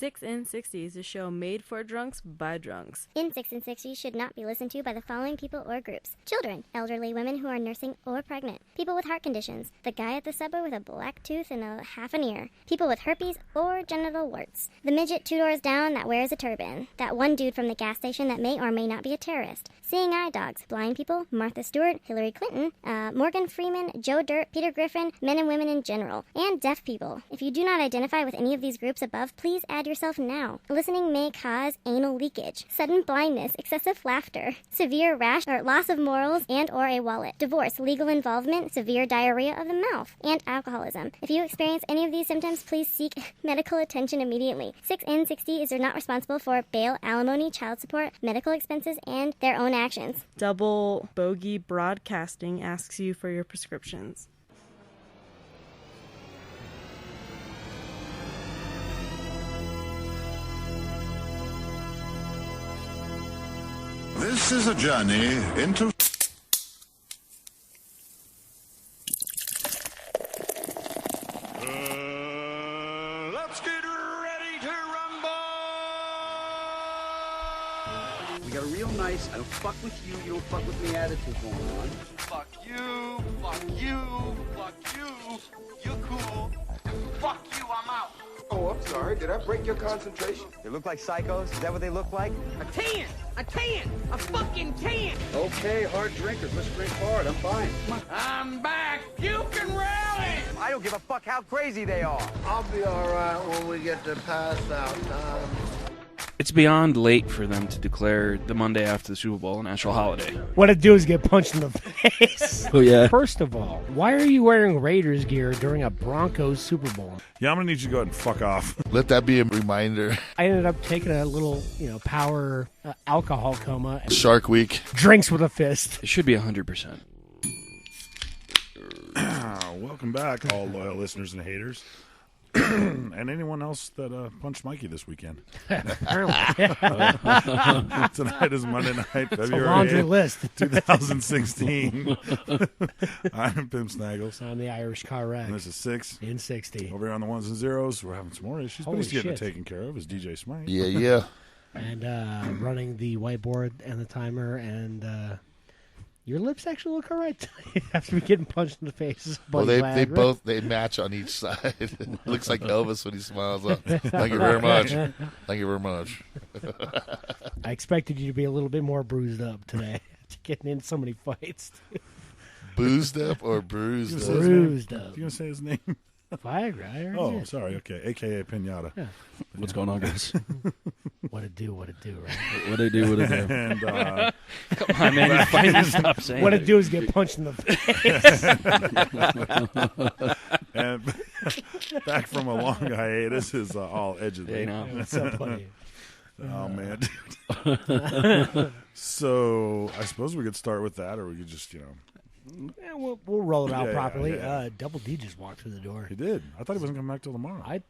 6 in 60 is a show made for drunks by drunks. In 6 in 60 should not be listened to by the following people or groups. Children, elderly women who are nursing or pregnant, people with heart conditions, the guy at the subway with a black tooth and a half an ear, people with herpes or genital warts, the midget 2 doors down that wears a turban, that one dude from the gas station that may or may not be a terrorist, seeing eye dogs, blind people, Martha Stewart, Hillary Clinton, Morgan Freeman, Joe Dirt, Peter Griffin, men and women in general, and deaf people. If you do not identify with any of these groups above, please add yourself now. Listening may cause anal leakage, sudden blindness, excessive laughter, severe rash or loss of morals and or a wallet, divorce, legal involvement, severe diarrhea of the mouth, and alcoholism. If you experience any of these symptoms, please seek medical attention immediately. 6 in 60 is not responsible for bail, alimony, child support, medical expenses, and their own actions. Double Bogey Broadcasting asks you for your prescriptions. This is a journey into... Let's get ready to rumble! We got a real nice, I don't fuck with you, you don't fuck with me attitude going on. Fuck you, fuck you, fuck you. You're cool. Fuck you, I'm out. Oh, I'm sorry. Did I break your concentration? They look like psychos? Is that what they look like? A fucking tan. Okay, hard drinkers, let's drink hard, I'm fine. I'm back. You can rally. I don't give a fuck how crazy they are. I'll be all right when we get to pass out time. It's beyond late for them to declare the Monday after the Super Bowl a national holiday. What it do is get punched in the face. Oh, yeah. First of all, why are you wearing Raiders gear during a Broncos Super Bowl? Yeah, I'm going to need you to go ahead and fuck off. Let that be a reminder. I ended up taking a little, power alcohol coma. Shark Week. Drinks with a fist. It should be 100%. Welcome back, all loyal listeners and haters. And anyone else that punched Mikey this weekend. Tonight is Monday night, February laundry 8th, list. 2016. I'm Pimp Snaggles. I'm the Irish car wreck. And this is 6 in 60. Over here on the ones and zeros, we're having some more issues, but Holy he's getting shit. it taken care of. Is DJ Smite. Yeah. And running the whiteboard and the timer, and your lips actually look all right after we getting punched in the face. Well, they match on each side. Looks like Elvis when he smiles up. Thank you very much. Thank you very much. I expected you to be a little bit more bruised up today, getting in so many fights. Boozed up or bruised up? Bruised up. You gonna say his name? Viagra. I already Oh, did. sorry. Okay, AKA Pinata. Yeah. What's going on, guys? What it do, right? What it do, what it do. And Come on, man. You finally stop saying What it. it do is get punched in the face. and back from a long hiatus is all edges. Hey, now. What's up, buddy? Oh man, dude. So I suppose we could start with that, or we could just, Yeah, we'll roll it out Yeah, properly. yeah. Double D just walked through the door. He did. I thought he wasn't coming back till tomorrow. I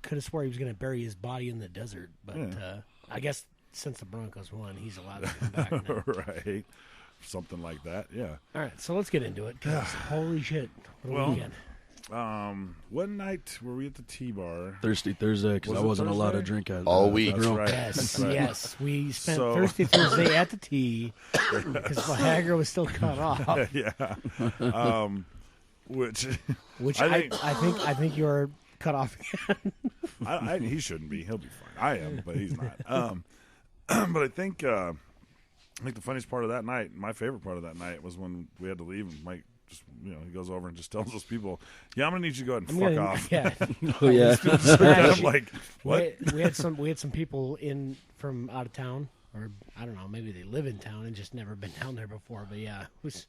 could have swore he was going to bury his body in the desert, but Yeah. I guess since the Broncos won, he's allowed to come back now. Right. Something like that. Yeah. All right, so let's get into it. 'Cause holy shit! What Well, we get? one night were we at the T-Bar? Thirsty Thursday, because Was I it wasn't allowed to Thursday? drink All week. That's right. Yes, That's right. yes. We spent So- Thirsty Thursday at the T because Viagra was still cut off. Yeah. Which I think you're cut off again. he shouldn't be. He'll be fine. I am, but he's not. But I think the funniest part of that night, my favorite part of that night, was when we had to leave. And Mike just, he goes over and just tells those people, "Yeah, I'm gonna need you to go ahead and fuck off." Yeah. Oh, yeah. I'm like, what? We had some people in from out of town, or I don't know, maybe they live in town and just never been down there before. But yeah, it was.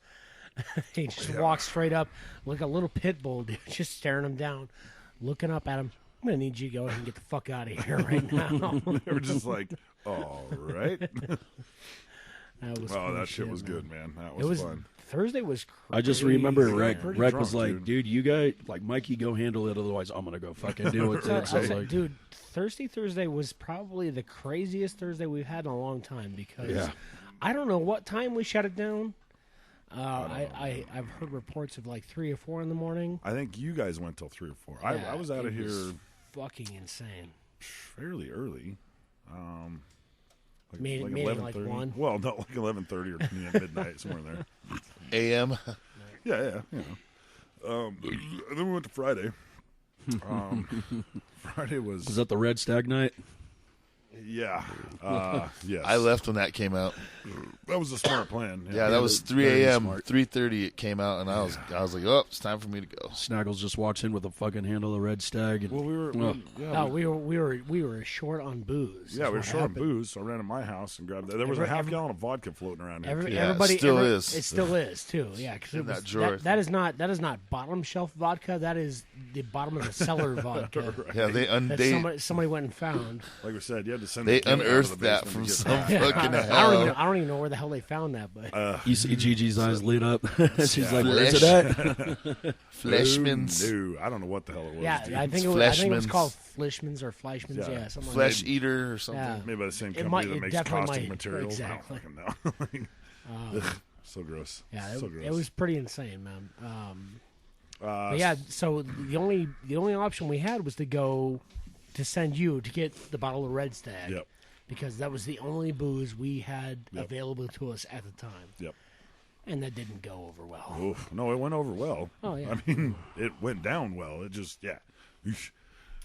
He just walked straight up like a little pit bull, dude, just staring him down, looking up at him. I'm gonna need you to go ahead and get the fuck out of here right now. They were just like, all right. That was Oh, cool that shit was man. good, man. That It was fun. Thursday was crazy. I just remember Rec Pretty was drunk, like, dude, you guys, like, Mikey, go handle it, otherwise I'm going to go fucking deal with it. So I was like, dude, Thirsty Thursday was probably the craziest Thursday we've had in a long time because I don't know what time we shut it down. I've heard reports of like 3 or 4 in the morning. I think you guys went till 3 or 4. Yeah, I was out of it here. was fucking insane. fairly early. Maybe like 11:30. 1? Well, no, like 11:30 or midnight, somewhere in there. AM. Yeah. And then we went to Friday. Friday was that the Red Stag night? Yeah. Yes. I left when that came out. That was a smart plan. Yeah, that was 3 a.m. 3:30 it came out, and I was like, oh, it's time for me to go. Snaggles just walks in with a fucking handle of Red Stag. And, well, we were short on booze. Yeah, we were short on booze, so I ran to my house and grabbed that. There was a half gallon of vodka floating around here. Everybody it still is. It still is too. Yeah, because that is not bottom shelf vodka. That is the bottom of the cellar vodka. Right. Yeah, somebody went and found. Like we said, you had to send. They the kid out of the unearthed that basement from to get some that. fucking I hell. don't even know where the hell they found that, but you see Gigi's eyes lit up. She's like, "Where's it at?" Fleshman's. No, I don't know what the hell it was. Yeah, dude. I think it was called Fleshman's or Fleischman's. Yeah, something Flesh like that. Eater or something. Yeah. Made by the same It company might- that it makes definitely caustic might. materials. Exactly. I don't fucking know. Ugh, so gross. Yeah, so gross. it was pretty insane, man. But yeah, so the only option we had was to send you to get the bottle of Red Stag. Yep. Because that was the only booze we had available to us at the time. Yep. And that didn't go over well. Oof. No, it went over well. Oh, yeah. I mean, it went down well. It just, yeah.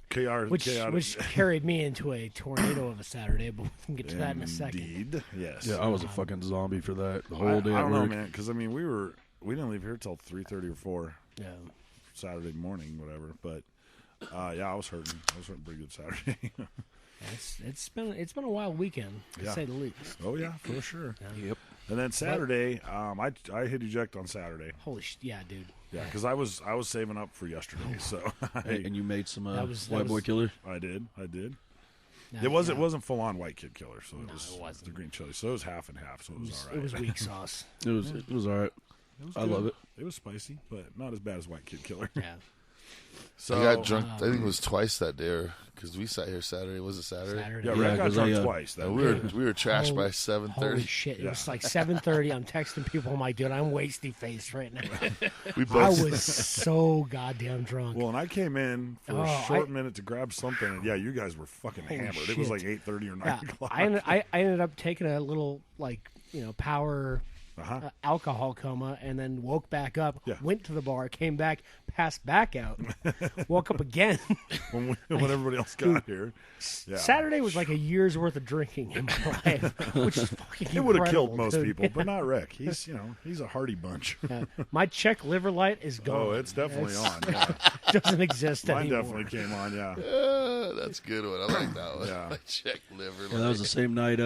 Chaotic. Which carried me into a tornado of a Saturday, but we can get to that in a second. Indeed, yes. Yeah, I was a fucking zombie for that the whole day. I at don't know, work. man, because I mean, we didn't leave here till 3:30 or 4. Yeah. Saturday morning, whatever. But yeah, I was hurting. I was hurting pretty good Saturday. It's been a wild weekend, to say the least. Oh yeah, for sure. Yeah. Yep. And then Saturday, I hit eject on Saturday. Holy shit, yeah, dude. Yeah, because I was saving up for yesterday. So And you made some That was- White Boy Killer? I did. No, It wasn't full on White Kid Killer, so it wasn't. was the green chili. So it was half and half, so it was all right. It was weak sauce. It was all right. I good. love it. It was spicy, but not as bad as White Kid Killer. Yeah. So I got drunk. I think it was twice that day, because we sat here Saturday. Was it Saturday? Saturday. Yeah, Red got drunk twice. That we were trashed by 7:30. Holy shit! It was like 7:30. I'm texting people. I'm like, dude, I'm wasty faced right now. I was so goddamn drunk. Well, and I came in for a short minute to grab something, and yeah, you guys were fucking hammered. Shit. It was like 8:30 or 9 o'clock. I ended up taking a little power alcohol coma, and then woke back up. Yeah. Went to the bar, came back, passed back out, woke up again. when everybody else got here. Yeah. Saturday was like a year's worth of drinking in my life, which is fucking It would have incredible, killed most dude. people, but not Rick. He's he's a hardy bunch. Yeah. My Czech liver light is gone. Oh, it's definitely on. Yeah. Doesn't exist Mine anymore. definitely came on. Yeah. That's a good one. I like that one. Yeah. Check liver. Yeah, that was the same night.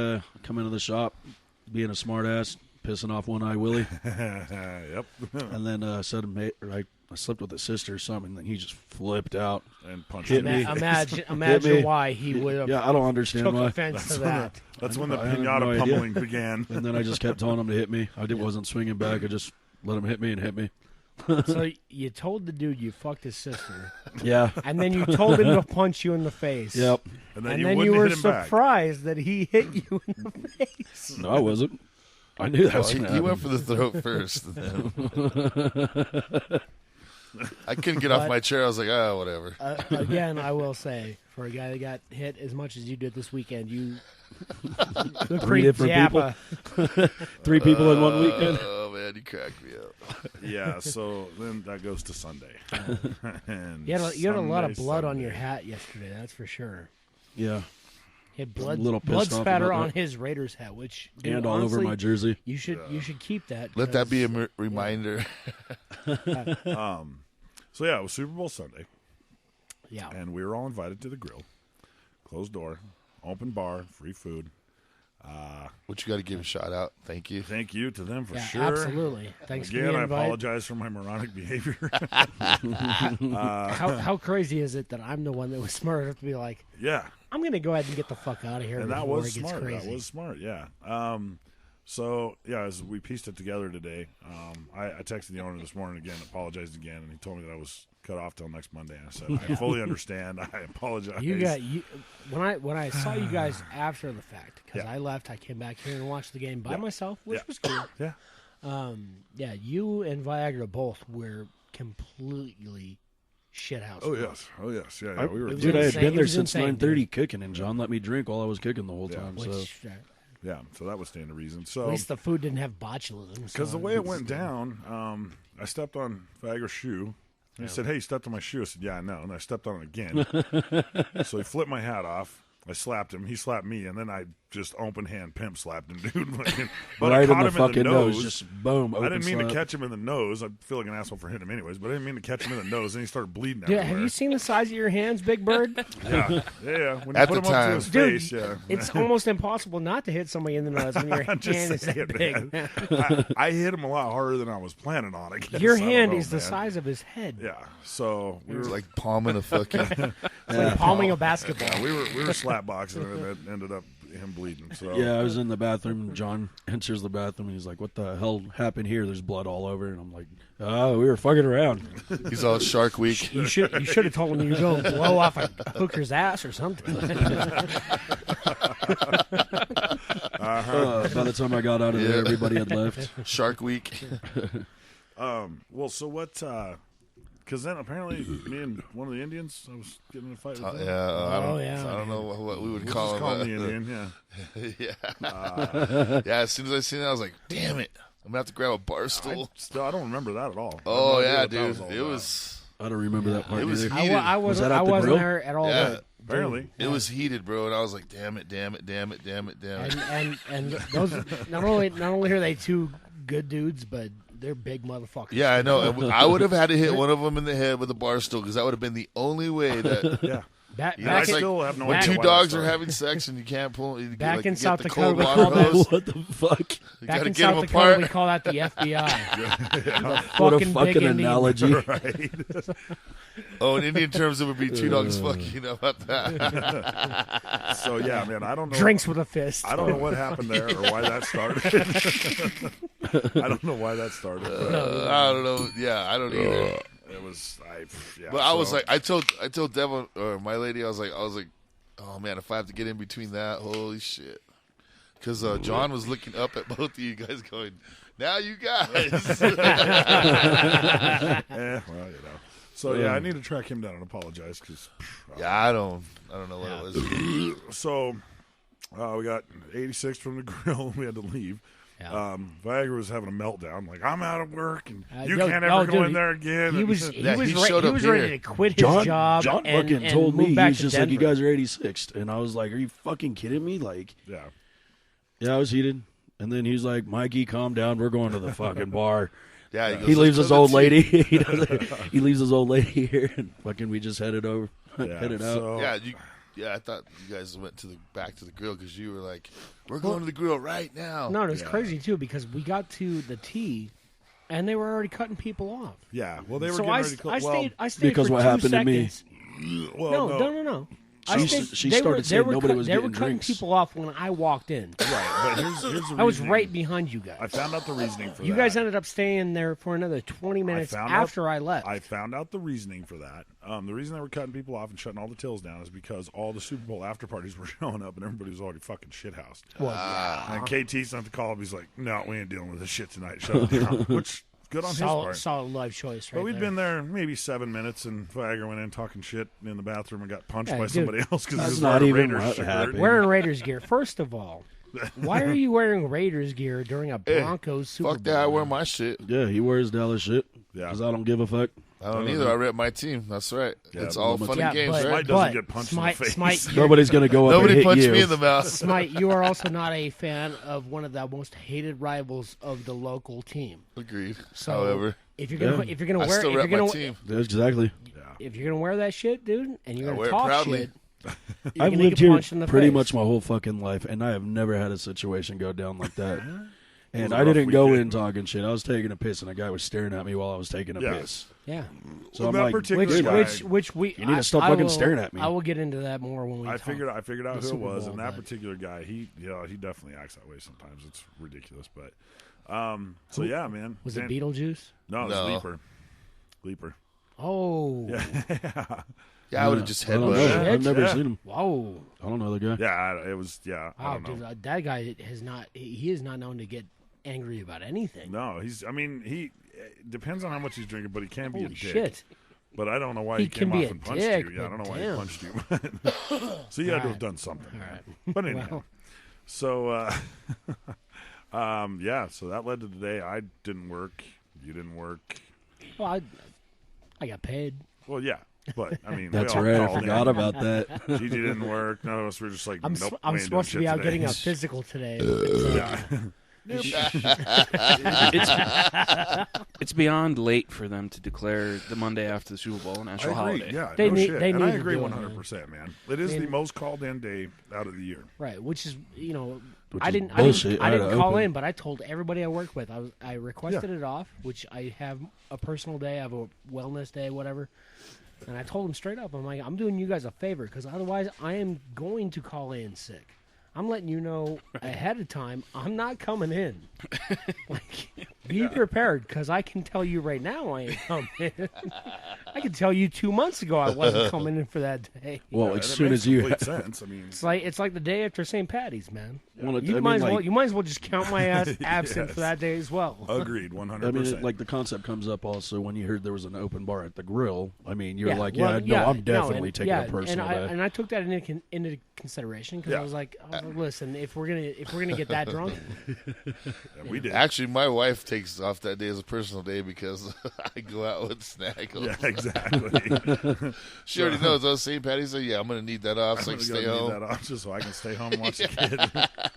Come into the shop, being a smartass, pissing off One Eye Willie. Yep. And then I slept with his sister or something, and he just flipped out and punched hit me. Imagine why he would have. Yeah, I don't understand took why. offense to that. That's when the I have pinata no idea. pummeling began. And then I just kept telling him to hit me. Wasn't swinging back. I just let him hit me and hit me. So you told the dude you fucked his sister. Yeah. And then you told him to punch you in the face. Yep. And then And you then wouldn't you were hit him back. surprised that he hit you in the face. No, I wasn't. I knew that was going to He happen. went for the throat first. I couldn't get off my chair. I was like, oh, whatever. Again, I will say, for a guy that got hit as much as you did this weekend, you look 3 pretty different Zappa. people. 3 people in 1 weekend. Oh, man, you cracked me up. Yeah, so then that goes to Sunday. And You had a lot of Sunday, blood on your hat yesterday, that's for sure. Yeah. He had I'm a little blood pissed off spatter about on that. his Raiders hat, which dude, And all over honestly, my jersey. You should keep that. Let that be a because- reminder. So yeah, it was Super Bowl Sunday. Yeah. And we were all invited to the grill. Closed door, open bar, free food. Which you got to give a shout out. Thank you. Thank you to them for Yeah, sure. absolutely. Thanks for Again, the I invite. apologize for my moronic behavior. How crazy is it that I'm the one that was smart enough to be like, Yeah. I'm going to go ahead and get the fuck out of here And that before was it gets smart. crazy. That was smart, yeah. So, yeah, as we pieced it together today, I texted the owner this morning again, apologized again, and he told me that I was cut off till next Monday. And I said, I fully understand. I apologize. When I saw you guys after the fact, because Yeah. I left, I came back here and watched the game by Yeah. myself, which Yeah. was cool. Yeah. Yeah, you and Viagra both were completely shit house. Oh yes, yeah. We were. Dude, I had been there since insane, 9:30 kicking, and John let me drink while I was kicking the whole time. So Yeah, so that would stand to reason. So at least the food didn't have botulism. Because the way it went down, I stepped on Viagra's shoe. And he said, "Hey, you stepped on my shoe." I said, "Yeah, I know." And I stepped on it again. So he flipped my hat off. I slapped him. He slapped me, and then I just open hand pimp slapped him, dude. But right I caught in the him fucking in the nose. just boom. I didn't open mean to slap. catch him in the nose. I feel like an asshole for hitting him anyways, but I didn't mean to catch him in the nose. And he started bleeding Dude, everywhere. have you seen the size of your hands, Big Bird? Yeah. When you At put the him up to time. his Dude, face, yeah. it's almost impossible not to hit somebody in the nose when your I'm just hand is that saying, big. man. I hit him a lot harder than I was planning on. I guess. Your I don't hand know, is the man. size of his head. Yeah, so we were like palming a fucking. It's like palming a basketball. Yeah, we were slap boxing, and it ended up him bleeding. So Yeah, I was in the bathroom. And John enters the bathroom, and he's like, "What the hell happened here? There's blood all over." And I'm like, "Oh, we were fucking around." He's all Shark Week. You should have told him you go blow off a hooker's ass or something. By the time I got out of there, everybody had left. Shark Week. Well, so what? Because then apparently me and one of the Indians, I was getting in a fight with them. I don't know what we would We'll call just him. call him the Indian, yeah. As soon as I seen it, I was like, "Damn it! I'm gonna have to grab a bar stool." I don't remember that at all. Oh I have no idea yeah, what that dude. was all It about. was. I don't remember that part It was either. heated. I Was that at the wasn't grill? there at all. Yeah. but- Apparently. It was heated, bro, and I was like, "Damn it! And those not only are they two good dudes, but they're big motherfuckers. Yeah, I know. And I would have had to hit one of them in the head with a bar stool because that would have been the only way that. Yeah. Back, You know, back it's in, like still have no when idea two why dogs that are started. having sex and you can't pull. You Back like, in you get South the Dakota, cold we water call that- hose. What the fuck? You back gotta in get South them Dakota, apart. we call that the FBI. What a Fucking fucking big Indian. analogy. Right. Oh, in Indian terms, it would be two dogs fucking. You know about that? So yeah, man, I don't know. Drinks with a fist. I don't know what happened there or why that started. I don't know why that started. But, I don't know. Yeah, I don't either. it was. But I was like, I told Devin or my lady, I was like, oh man, if I have to get in between that, holy shit. Because John was looking up at both of you guys, going, "Now you guys." well, you know. So yeah, I need to track him down and apologize because. Yeah, I don't know what it was. So we got 86 from the grill. We had to leave. Yeah. Viagra was having a meltdown. Like, I'm out of work, and you no, can't no, ever go dude, in there again. He was Yeah, he he showed up was ready here. to quit his job. John and, fucking and told move me, he back was to just like, "You Denver. guys are 86th," and I was like, "Are you fucking kidding me?" Like, yeah, I was heated. And then he's like, "Mikey, calm down. We're going to the fucking bar." Yeah, he leaves his old lady. He leaves his old lady here, and fucking we just headed over, headed out. Yeah, I thought you guys went back to the grill because you were like, "We're going to the grill right now." No, it was crazy too because we got to the tee, and they were already cutting people off. Yeah, well, they were so getting ready to I stayed because for what 2 happened seconds. to me. Well, No. She started saying nobody was They were getting cutting drinks. people off when I walked in. Right, but here's the I was reasoning. right behind you guys. I found out the reasoning for You that. guys ended up staying there for another 20 minutes after I left. I found out the reasoning for that. The reason they were cutting people off and shutting all the tills down is because all the Super Bowl after parties were showing up and everybody was already fucking shithoused. Well, yeah. And KT sent the call up. He's like, "No, we ain't dealing with this shit tonight. Shut it down." Which good on his part. Solid life choice, right? But we'd there. been there maybe 7 minutes, and Viagra went in talking shit in the bathroom and got punched Hey, by dude, somebody else because he that's was not wearing a even Raiders what shirt. happened. Wearing Raiders gear. First of all, why are you wearing Raiders gear during a Broncos Super Fuck Bowl? that! I wear my shit. Yeah, he wears Dallas shit. Yeah. Because I don't give a fuck. I don't either. I rep my team. That's right. Yeah, It's all but- fun Yeah, and games, but- right? Smite doesn't get punched in the face. Smite, Nobody's going to go up Nobody and hit punched you. me in the mouth. Smite, you are also not a fan of one of the most hated rivals of the local team. Agreed. So However, if you're gonna Yeah. if you're gonna I wear still if you're rep my gonna team. That's exactly. if you're gonna wear that shit, dude, and you're I gonna wear it talk proudly. shit, I've gonna lived get here punched in the pretty face. much my whole fucking life, and I have never had a situation go down like that. And was a I rough didn't go weekend. in talking shit. I was taking a piss, and a guy was staring at me while I was taking a Yeah. piss. yeah. So Well, I'm that like, particular dude, guy- Which we You need to stop I fucking will- staring at me. I will get into that more when we. I talk. figured out the who it Super was, Bowl, and that but- particular guy, he definitely acts that way sometimes. It's ridiculous, but so yeah, man. Was it Dan- Beetlejuice? No, it No. was Leaper. Oh, yeah, I would have just I don't know. headbutted. I've never Yeah. seen him. whoa, I don't know the guy. Yeah, it was. Yeah, I wow, don't know. dude, that guy has not. He is not known to get angry about anything. No, he depends on how much he's drinking, but he can be a Holy dick. shit! But I don't know why He he came can be off a and punched dick, you. Yeah, I don't but know why damn. he punched you. So you had to have done something. All right. But anyhow. Well. So, yeah, so that led to today. I didn't work. You didn't work. Well, I got paid. Well, yeah. But, I mean, That's we all right. I called forgot in. about that. Gigi didn't work. None of us were just like, I'm nope. I'm we ain't supposed to doing be shit out today. getting a physical today. It's beyond late for them to declare the Monday after the Super Bowl a national I agree. holiday. Yeah, They no need- shit. they and I need to agree do it, 100%, man. It is I mean- the most called in day out of the year. Right, which is Which I is didn't bullshit. I didn't I had to call open. in, but I told everybody I work with I requested it off, which I have a personal day, I have a wellness day, whatever. And I told them straight up, I'm like, I'm doing you guys a favor because otherwise I am going to call in sick. I'm letting you know ahead of time I'm not coming in. Like, be prepared because I can tell you right now I ain't coming in. I can tell you 2 months ago I wasn't coming in for that day. Well, Yeah, as and it soon makes as you complete sense. I mean, It's like the day after St. Patty's, man. Well, it- I You mean, might as well like- you might as well just count my ass absent Yes. for that day as well. agreed, 100%. I mean, like the concept comes up also when you heard there was an open bar at the grill. I mean, you're like, well, I'm definitely and- taking yeah, a personal and day. and I took that into consideration because Yeah. I was like, listen, if we're gonna get that drunk, Yeah, we did. Actually, my wife takes off that day as a personal day because I go out with Snag. Yeah, exactly. She already knows. I was St. Patty's, so yeah, I'm gonna need that off. So I I'm can gonna stay need home. that off just so I can stay home and watch the kid.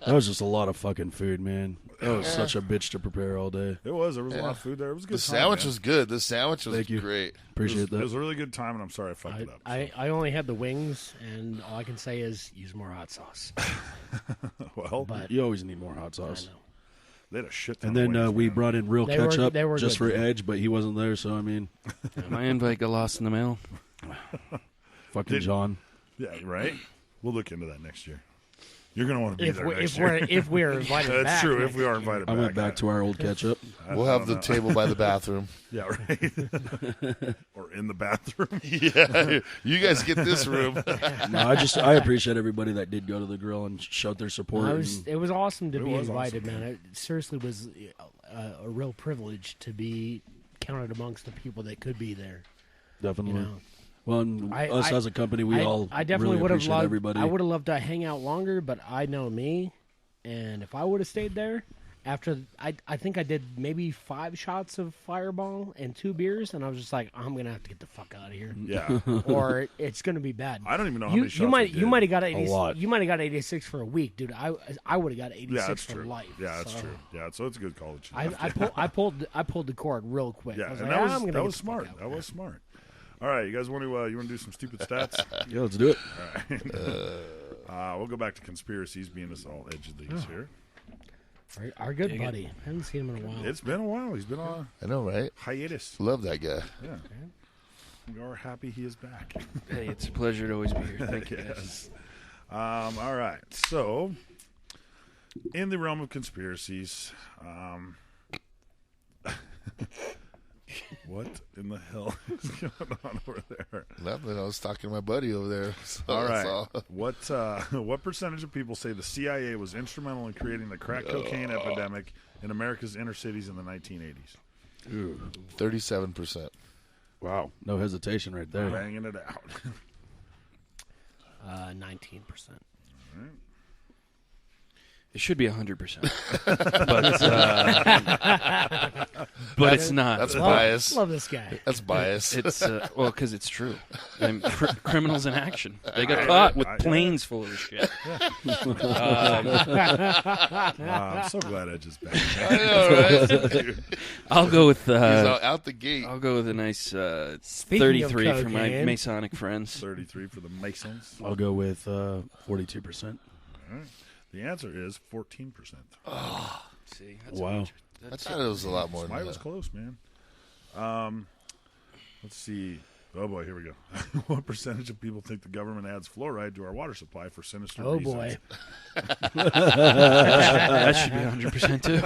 That was just a lot of fucking food, man. That was such a bitch to prepare all day. It was. There was a lot of food there. It was a good. The time, sandwich man. was good. The sandwich was Thank you. great. Appreciate It that. was a really good time, and I'm sorry I fucked it up. I only had the wings, and all I can say is use more hot sauce. Well, But You always need more hot I sauce. know. they had a shit ton And then of wings, we man. brought in real They were- ketchup they were just good. for Edge, but he wasn't there, so I mean, My invite got lost in the mail. fucking Did- John. Yeah, right. We'll look into that next year. You're gonna want to be If there we next if year. we're if we're invited That's back, true. next If we are invited I back, went back to our old ketchup. We'll have the table by the bathroom. Yeah, right. Or in the bathroom. Yeah, you guys get this room. No, I appreciate everybody that did go to the grill and showed their support. It was awesome to It be was invited, awesome. man. It seriously was a real privilege to be counted amongst the people that could be there. Definitely. You know? Well, and I- us I- as a company, we all I definitely really would have appreciate loved. everybody. I would have loved to hang out longer, but I know me, and if I would have stayed there, after I think I did maybe 5 shots of Fireball and 2 beers, and I was just like, I'm gonna have to get the fuck out of here, Yeah. or it's gonna be bad. I don't even know how you, many shots you might we you did. might have got 80, lot. You might have got 86 for a week, dude. I would have got 86 Yeah, that's for true. life. Yeah, that's so. true. Yeah, so it's a good college. I pulled the cord real quick. Yeah, I was and like, that I'm was gonna get was the fuck smart. out. That was smart. All right, you guys want to do some stupid stats? Yeah, let's do it. All right. We'll go back to conspiracies, being us all edge of these here. Our good buddy. I haven't seen him in a while. It's been a while. He's been on I know, right? hiatus. Love that guy. Yeah. We are happy he is back. Hey, it's a pleasure to always be here. Thank you, guys. Yes. All right. So, in the realm of conspiracies, what in the hell is going on over there? Nothing. I was talking to my buddy over there. So All that's right. all. What percentage of people say the CIA was instrumental in creating the crack cocaine epidemic in America's inner cities in the 1980s? 37%. Wow, no hesitation right there. Banging it out. 19%. It should be 100%, but it's not. That's bias. Love this guy. That's bias. It's well, because it's true. And criminals in action. They got caught with planes full of this shit. I'm so glad Edge is back. I know, right? I'll go with He's out the gate. I'll go with a nice Speaking of 33 for my cocaine. Masonic friends. 33 for the Masons. I'll go with 42%. All right. The answer is 14%. See, Wow. I thought it was a lot more than Mine was that. close, man. Let's see. Oh boy, here we go. What percentage of people think the government adds fluoride to our water supply for sinister Oh reasons? boy. that should be 100% too.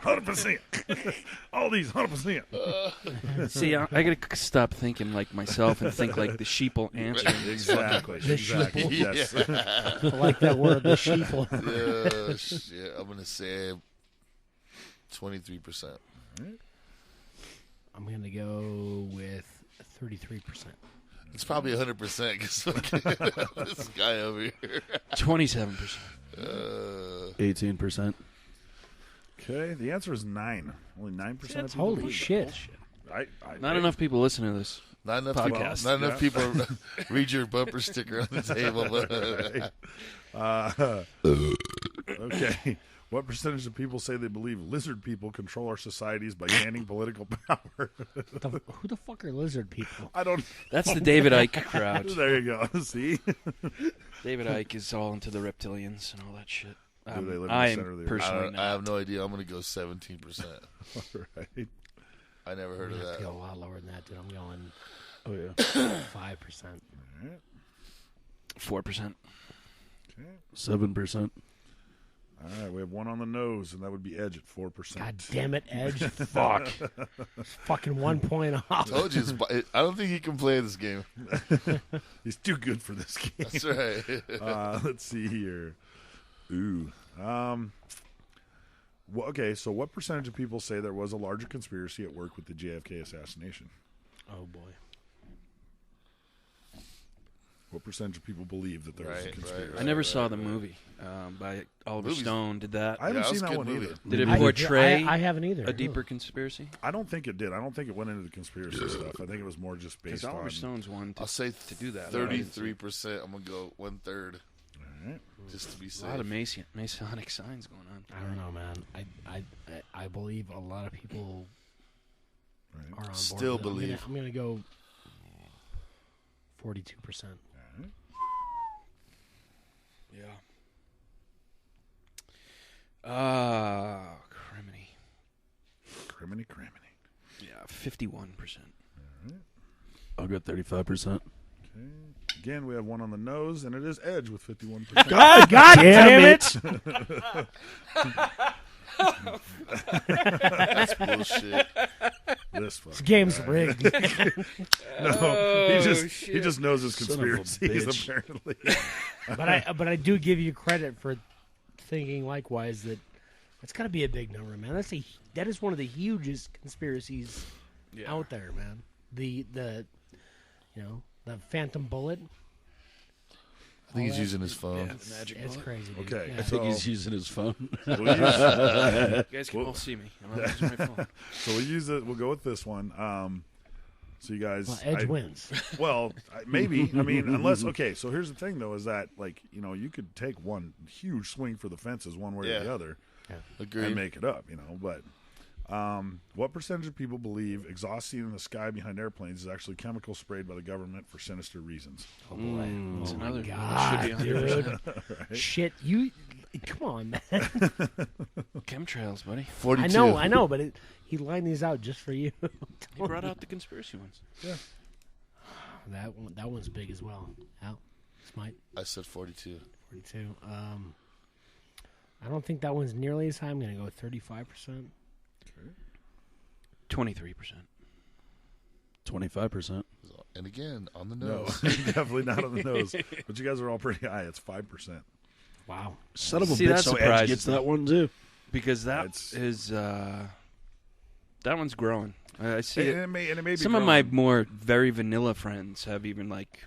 100%. All these 100%. See, I gotta stop thinking like myself and think like the sheeple answer. Exactly. The exactly. sheeple. Yes. I like that word, the sheeple. Shit. I'm going to say 23%. I'm going to go with 33%. It's probably 100% because this guy over here. 27%. 18%. Okay, the answer is 9. Only 9% of people. Holy believe shit. Not enough people listen to this Not enough podcast. People, not enough people read your bumper sticker on the table. Okay. What percentage of people say they believe lizard people control our societies by gaining political power? Who the fuck are lizard people? I don't. That's the David Icke crowd. There you go. See? David Icke is all into the reptilians and all that shit. Do they live in the I center of the am earth? personally I have no idea. I'm going to go 17%. All right. I never heard of I'm that. going to go a lot lower than that, dude. I'm going 5%. 4%. Okay. 7%. All right, we have one on the nose, and that would be Edge at 4%. God damn it, Edge. Fuck. Fucking 1 point off. Told you. I don't think he can play this game. He's too good for this game. That's right. Let's see here. Ooh. Okay, so what percentage of people say there was a larger conspiracy at work with the JFK assassination? Oh, boy. What percentage of people believe that there was a conspiracy? I never saw the movie by Oliver Stone. Did that? I haven't seen that one either. Did it portray I haven't either. a deeper conspiracy? I don't think it did. I don't think it went into the conspiracy stuff. I think it was more just based on... Oliver Stone's one I'll say to do that. 33%. I'm going to go 1/3. All right. Just to be safe. A lot of Masonic signs going on. I don't know, man. I believe a lot of people are on board. Still with it. believe. I'm gonna go 42%. Yeah. Criminy. Yeah, 51%. I'll go 35%. Okay. Again, we have one on the nose, and it is Edge with 51%. God damn it! That's bullshit. This game's rigged. No, he just knows his conspiracies apparently. but I do give you credit for thinking likewise that it's got to be a big number, man. That is one of the hugest conspiracies out there, man. The Phantom Bullet. I think he's using his phone. Yeah, the magic It's bullet. crazy. Dude. Okay, Yeah. I think he's using his phone. You guys can all see me. I'm not using my phone. So we'll use it. We'll go with this one. So you guys, Well, Edge wins. Well, maybe. I mean, unless so here's the thing though, is that you could take one huge swing for the fences one way or the other, Agreed. and make it up. But what percentage of people believe exhaust seen in the sky behind airplanes is actually chemical sprayed by the government for sinister reasons? Oh boy! That's another. God, Should be dude. 100%. Shit, you. Come on, man. Chemtrails, buddy. 42. I know, but he lined these out just for you. He brought out the conspiracy ones. Yeah. That one's big as well. Al, Smite. I said 42. 42. I don't think that one's nearly as high. I'm going to go with 35%. 23%. 25%. And again, on the No, nose. definitely not on the nose. But you guys are all pretty high. It's 5%. Wow. Son of a See, bitch, that so Edge surprises gets me. that one too. Because that It's- is that one's growing. I see And it. it may be Some of my growing. more very vanilla friends have even like.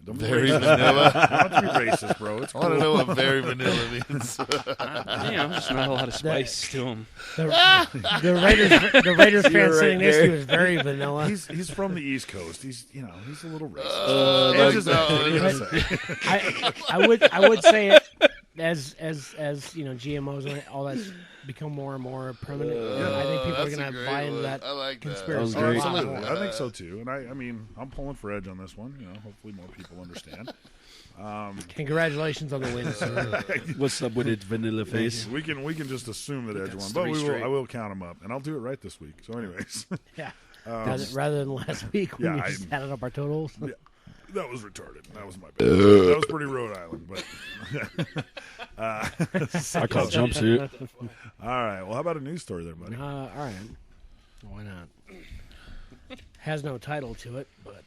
Don't be Very racist. vanilla. Don't be racist, bro. It's I want to know what very vanilla means. Just not a lot of spice to them. The Raiders fan You're right sitting next to there. you is very vanilla. He's from the East Coast. He's a little racist. Edge Edge is is out. what are you gonna say? I would say it as GMOs and all that's become more and more permanent. I think people are that's a going to great buy into one. that I like that. conspiracy. That was great. a lot Absolutely. more. I think so too. And I mean, I'm pulling for Edge on this one. Hopefully more people understand. Congratulations on the win, sir. What's up with its vanilla face? We can just assume that Edge won, That's but three straight. I will count him up, and I'll do it right this week. So, anyways, Yeah. Rather than last week when yeah, we just added up our totals. yeah, that was retarded. That was my bad. That was pretty Rhode Island, but I call jumpsuit. all right. Well, how about a news story there, buddy? All right. Why not? Has no title to it, but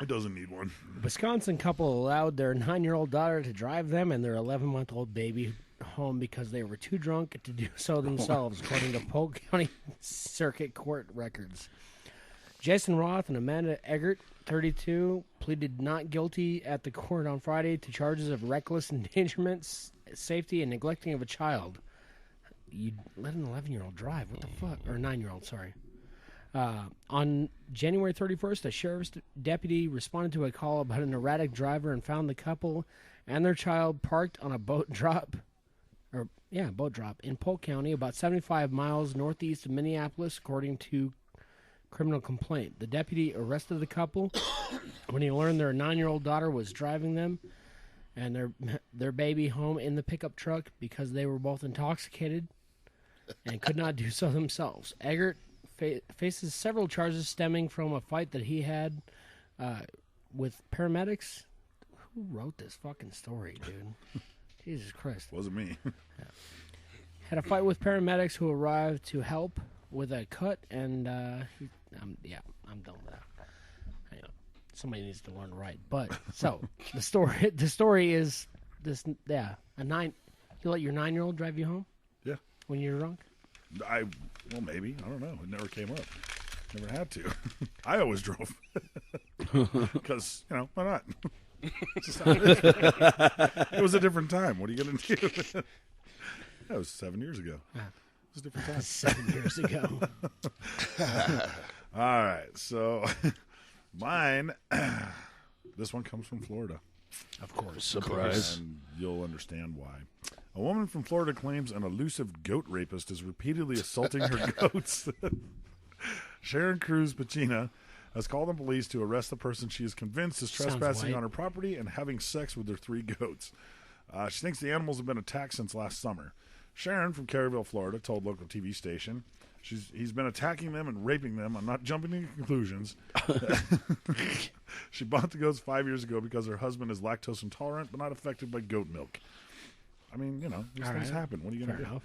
It doesn't need one. Wisconsin couple allowed their 9-year-old daughter to drive them and their 11-month-old baby home because they were too drunk to do so themselves, according to Polk County Circuit Court records. Jason Roth and Amanda Eggert, 32, pleaded not guilty at the court on Friday to charges of reckless endangerment, safety, and neglecting of a child. You let an 11-year-old drive. What the fuck? Or 9-year-old, sorry. On January 31st, a sheriff's deputy responded to a call about an erratic driver and found the couple and their child parked on a boat drop in Polk County, about 75 miles northeast of Minneapolis, according to criminal complaint. The deputy arrested the couple when he learned their 9-year-old daughter was driving them and their baby home in the pickup truck because they were both intoxicated and could not do so themselves. Eggert faces several charges stemming from a fight that he had with paramedics. Who wrote this fucking story, dude? Jesus Christ. Wasn't me. Had a fight with paramedics who arrived to help with a cut, and I'm done with that. Hang on. Somebody needs to learn to write. But so the story is this. Yeah, you let your 9-year-old drive you home? Yeah. When you're drunk? Well, maybe. I don't know. It never came up. Never had to. I always drove. Because, why not? It was a different time. What are you going to do? That was 7 years ago. It was a different time. 7 years ago. All right. So, mine, this one comes from Florida. Of course. Surprise. And you'll understand why. A woman from Florida claims an elusive goat rapist is repeatedly assaulting her goats. Sharon Cruz Pacina has called the police to arrest the person she is convinced is trespassing on her property and having sex with their 3 goats. She thinks the animals have been attacked since last summer. Sharon from Caryville, Florida, told local TV station, he's been attacking them and raping them. I'm not jumping to conclusions. She bought the goats 5 years ago because her husband is lactose intolerant but not affected by goat milk. I mean, these things happen. What are you going to do?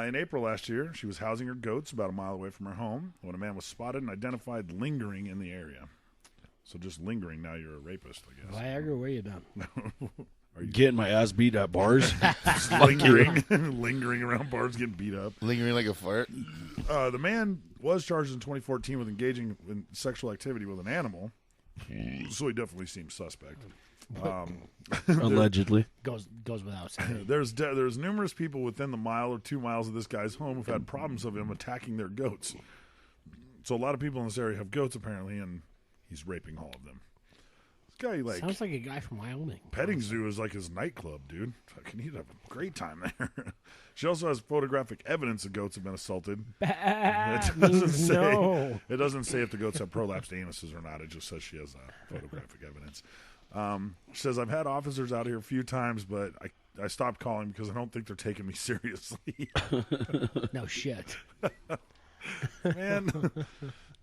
In April last year, she was housing her goats about a mile away from her home when a man was spotted and identified lingering in the area. So just lingering, now you're a rapist, I guess. Viagra, where you done? Are you getting my ass beat at bars? lingering around bars, getting beat up. Lingering like a fart. The man was charged in 2014 with engaging in sexual activity with an animal, so he definitely seems suspect. Allegedly. Goes without saying. There's numerous people within the mile or 2 miles of this guy's home who've had problems of him attacking their goats. So a lot of people in this area have goats apparently, and he's raping all of them. This guy sounds like a guy from Wyoming. Petting zoo is like his nightclub, dude. Fucking, he'd have a great time there. She also has photographic evidence the goats have been assaulted. It doesn't say if the goats have prolapsed anuses or not. It just says she has photographic evidence. She says, I've had officers out here a few times, but I stopped calling because I don't think they're taking me seriously. No shit. Man.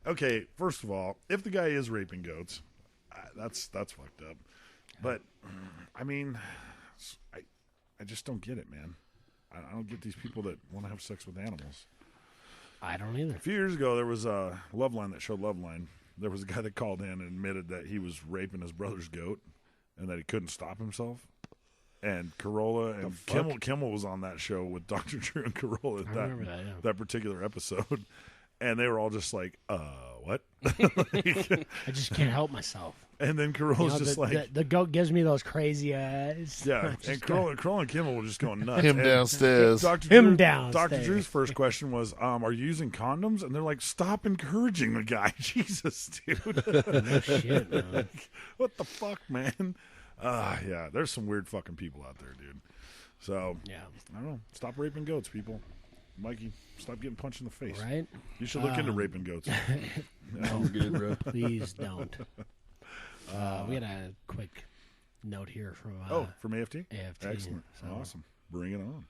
Okay, first of all, if the guy is raping goats, that's fucked up. But, I mean, I just don't get it, man. I don't get these people that want to have sex with animals. I don't either. A few years ago, there was a Loveline that showed Loveline. There was a guy that called in and admitted that he was raping his brother's goat and that he couldn't stop himself. And Carolla and Kimmel was on that show with Dr. Drew and Carolla that particular episode. And they were all just like, what? I just can't help myself. And then Carolla's just like... The goat gives me those crazy eyes. Yeah, and Carolla and Kimmel were just going nuts. Him downstairs. Dr. Drew's first question was, are you using condoms? And they're like, stop encouraging the guy. Jesus, dude. No shit, man. What the fuck, man? Yeah, there's some weird fucking people out there, dude. So, yeah. I don't know. Stop raping goats, people. Mikey, stop getting punched in the face. Right? You should look into raping goats. No, good, bro. Please don't. We had a quick note here from... from AFT? AFT. Excellent. So. Awesome. Bring it on.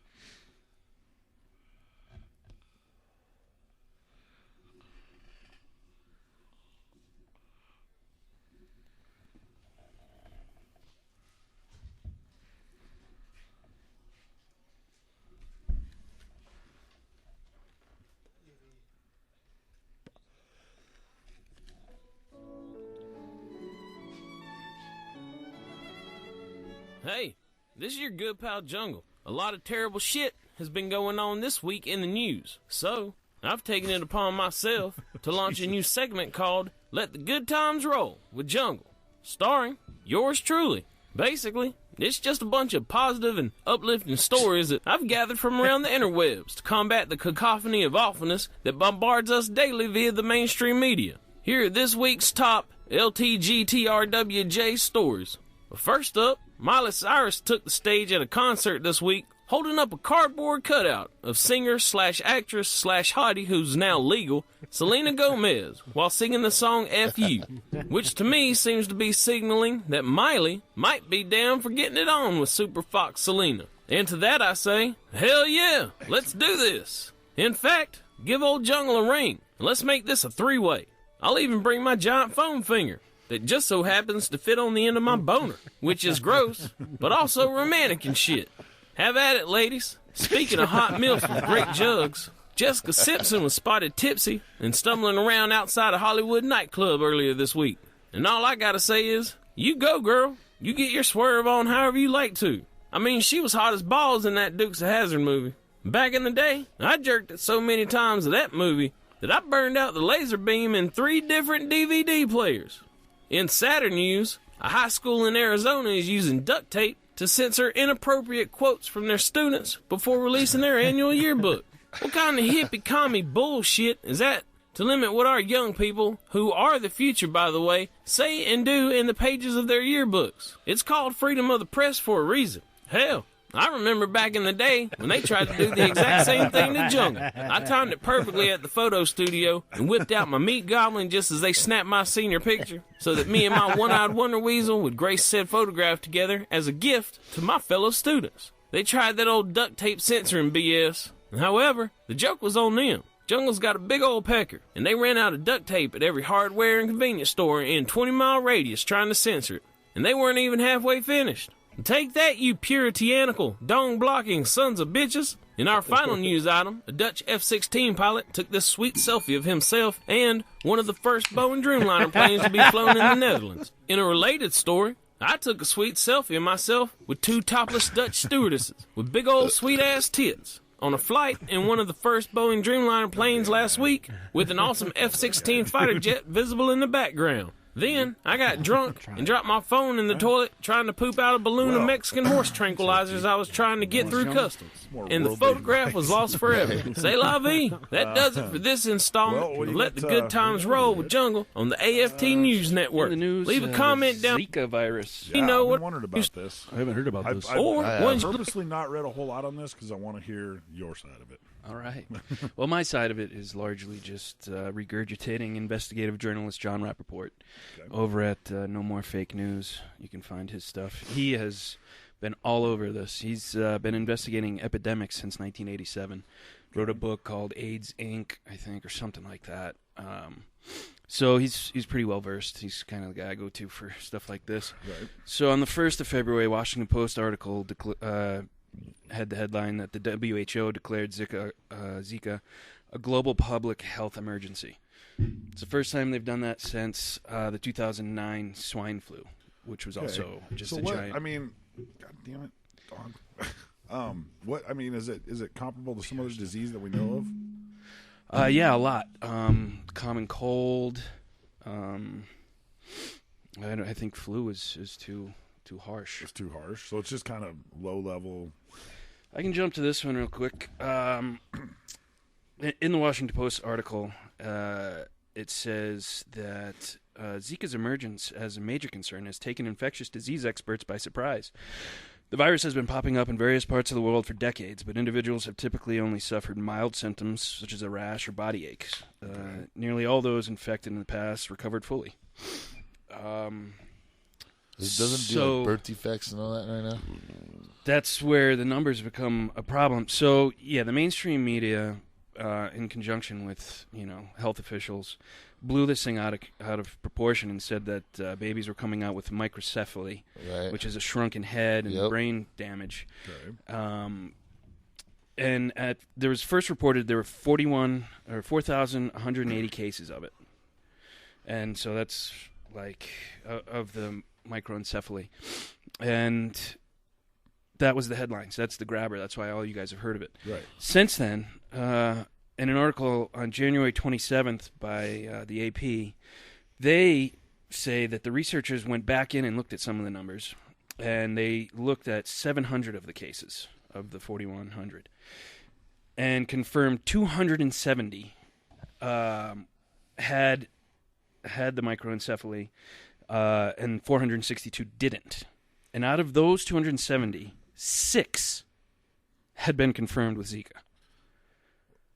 Hey, this is your good pal Jungle. a lot of terrible shit has been going on this week in the news. So, I've taken it upon myself to launch a new segment called Let the Good Times Roll with Jungle, starring yours truly. Basically, it's just a bunch of positive and uplifting stories that I've gathered from around the interwebs to combat the cacophony of awfulness that bombards us daily via the mainstream media. Here are this week's top LTGTRWJ stories. But first up, Miley Cyrus took the stage at a concert this week holding up a cardboard cutout of singer/actress/hottie who's now legal, Selena Gomez, while singing the song F You, which to me seems to be signaling that Miley might be down for getting it on with Super Fox Selena. And to that I say, hell yeah, let's do this. In fact, give old Jungle a ring, and let's make this a three-way. I'll even bring my giant foam finger that just so happens to fit on the end of my boner, which is gross, but also romantic and shit. Have at it, ladies. Speaking of hot milfs with great jugs, Jessica Simpson was spotted tipsy and stumbling around outside a Hollywood nightclub earlier this week. And all I gotta say is, you go, girl. You get your swerve on however you like to. I mean, she was hot as balls in that Dukes of Hazzard movie. Back in the day, I jerked it so many times of that movie that I burned out the laser beam in 3 different DVD players. In sadder news, a high school in Arizona is using duct tape to censor inappropriate quotes from their students before releasing their annual yearbook. What kind of hippie-commie bullshit is that to limit what our young people, who are the future by the way, say and do in the pages of their yearbooks? It's called freedom of the press for a reason. Hell, I remember back in the day when they tried to do the exact same thing to Jungle. I timed it perfectly at the photo studio and whipped out my meat goblin just as they snapped my senior picture so that me and my one-eyed wonder weasel would grace said photograph together as a gift to my fellow students. They tried that old duct tape censoring BS. However, the joke was on them. Jungle's got a big old pecker, and they ran out of duct tape at every hardware and convenience store in 20-mile radius trying to censor it. And they weren't even halfway finished. Take that, you puritanical, dong-blocking sons of bitches. In our final news item, a Dutch F-16 pilot took this sweet selfie of himself and one of the first Boeing Dreamliner planes to be flown in the Netherlands. In a related story, I took a sweet selfie of myself with 2 topless Dutch stewardesses with big old sweet-ass tits on a flight in one of the first Boeing Dreamliner planes last week with an awesome F-16 fighter jet visible in the background. Then, I got drunk and dropped my phone in the toilet trying to poop out a balloon of Mexican horse tranquilizers I was trying to get through customs. And the photograph was lost forever. C'est la vie. That does it for this installment of Let the Good Times Roll with Jungle on the AFT News Network. Leave a comment down. Zika virus. Yeah, You know what? I wondered about this. I haven't heard about this. I've purposely not read a whole lot on this because I want to hear your side of it. All right. Well, my side of it is largely just regurgitating investigative journalist John Rappaport over at No More Fake News. You can find his stuff. He has been all over this. He's been investigating epidemics since 1987. Wrote a book called AIDS Inc., I think, or something like that. So he's pretty well versed. He's kind of the guy I go to for stuff like this. Right. So on the 1st of February, Washington Post article had the headline that the WHO declared Zika a global public health emergency. It's the first time they've done that since the 2009 swine flu, which was also just so a what, giant. I mean, God damn it, dog. What I mean is it comparable to some other disease that we know of? Yeah, a lot. Common cold. I think flu is too harsh. It's too harsh. So it's just kind of low level. I can jump to this one real quick. In the Washington Post article, it says that Zika's emergence as a major concern has taken infectious disease experts by surprise. The virus has been popping up in various parts of the world for decades, but individuals have typically only suffered mild symptoms, such as a rash or body aches. Nearly all those infected in the past recovered fully. It doesn't do like birth defects and all that right now? That's where the numbers become a problem. So, yeah, the mainstream media, in conjunction with, health officials, blew this thing out of proportion and said that babies were coming out with microcephaly, which is a shrunken head and brain damage. Okay. And there was first reported there were 4,180 cases of it. And so that's like of the microencephaly. And that was the headlines. That's the grabber. That's why all you guys have heard of it. Right. Since then, in an article on January 27th by the AP, they say that the researchers went back in and looked at some of the numbers, and they looked at 700 of the cases of the 4,100 and confirmed 270 had the microencephaly, and 462 didn't. And out of those 270, 6 had been confirmed with Zika.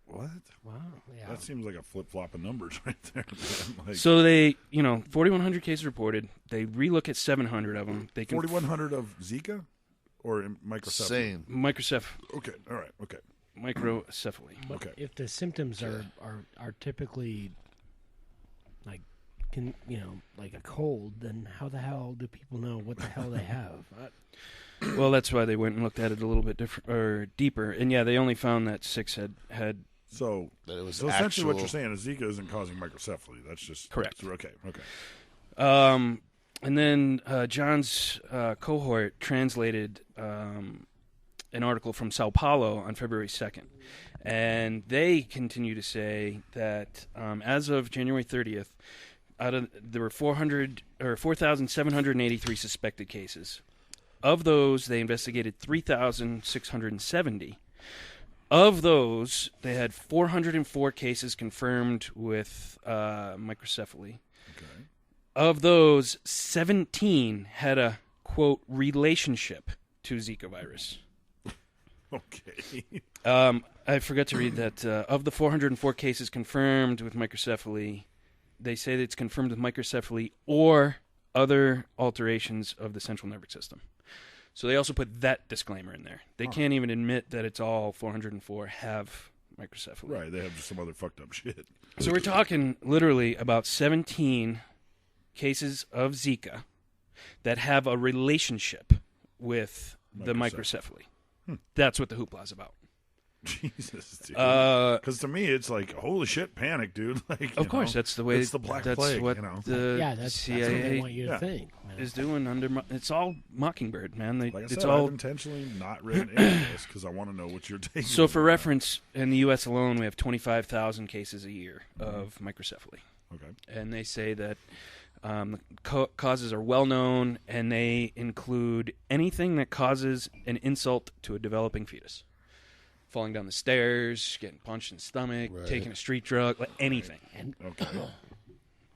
What? Wow. Yeah. That seems like a flip-flop of numbers right there, man. Like, So they, 4,100 cases reported. They relook at 700 of them. 4,100 of Zika or microcephaly? Same. Okay. All right. Okay. Microcephaly. But Okay. if the symptoms are typically like like a cold, then how the hell do people know what the hell they have? Well, that's why they went and looked at it a little bit different or deeper. And yeah, they only found that 6 had. So that it was so essentially what you're saying is Zika isn't causing microcephaly. That's just correct. Okay. And then John's cohort translated an article from Sao Paulo on February 2nd. And they continue to say that as of January 30th, there were 4,783 suspected cases. Of those, they investigated 3,670. Of those, they had 404 cases confirmed with microcephaly. Okay. Of those, 17 had a, quote, relationship to Zika virus. Okay. I forgot to read that of the 404 cases confirmed with microcephaly, they say that it's confirmed with microcephaly or other alterations of the central nervous system. So they also put that disclaimer in there. They can't even admit that it's all 404 have microcephaly. Right, they have just some other fucked up shit. So we're talking literally about 17 cases of Zika that have a relationship with the microcephaly. That's what the hoopla's about. Jesus, dude. Because to me, it's like, holy shit, panic, dude. Like, of course, that's the way. It's the Black that's Plague. what that's CIA what they want you to think. Is doing under. It's all Mockingbird, man. Like I it's said, all I've intentionally not written into this because I want to know what you're taking. So, for reference, in the U.S. alone, we have 25,000 cases a year of microcephaly. Okay. And they say that causes are well known, and they include anything that causes an insult to a developing fetus. Falling down the stairs, getting punched in the stomach, taking a street drug, anything.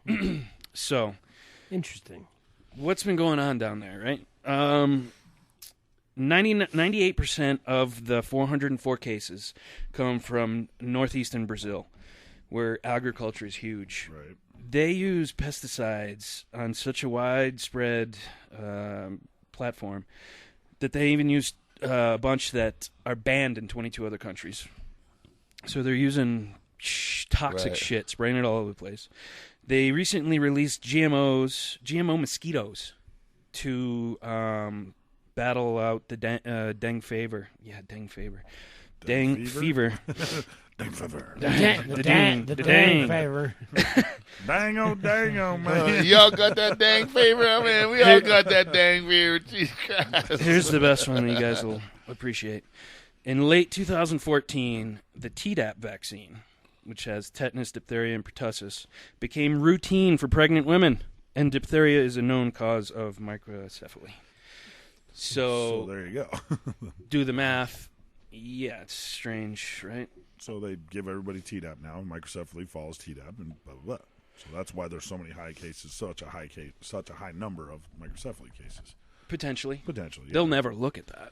Okay. So, interesting. What's been going on down there, right? 98% of the 404 cases come from northeastern Brazil, where agriculture is huge. Right. They use pesticides on such a widespread platform that they even use a bunch that are banned in 22 other countries. So they're using toxic shit, spraying it all over the place. They recently released GMO mosquitoes to battle out the dengue fever. Yeah, dengue fever. Dengue fever. Dengue fever. The dengue fever. Dango, man. Y'all got that dang fever? I mean, we all got that dang fever. Jesus Christ. Here's the best one you guys will appreciate. In late 2014, the Tdap vaccine, which has tetanus, diphtheria, and pertussis, became routine for pregnant women, and diphtheria is a known cause of microcephaly. So there you go. Do the math. Yeah, it's strange, right? So they give everybody Tdap now, and microcephaly follows Tdap, and blah, blah, blah. So that's why there's so many high cases, such a high number of microcephaly cases. Potentially. Yeah. They'll never look at that.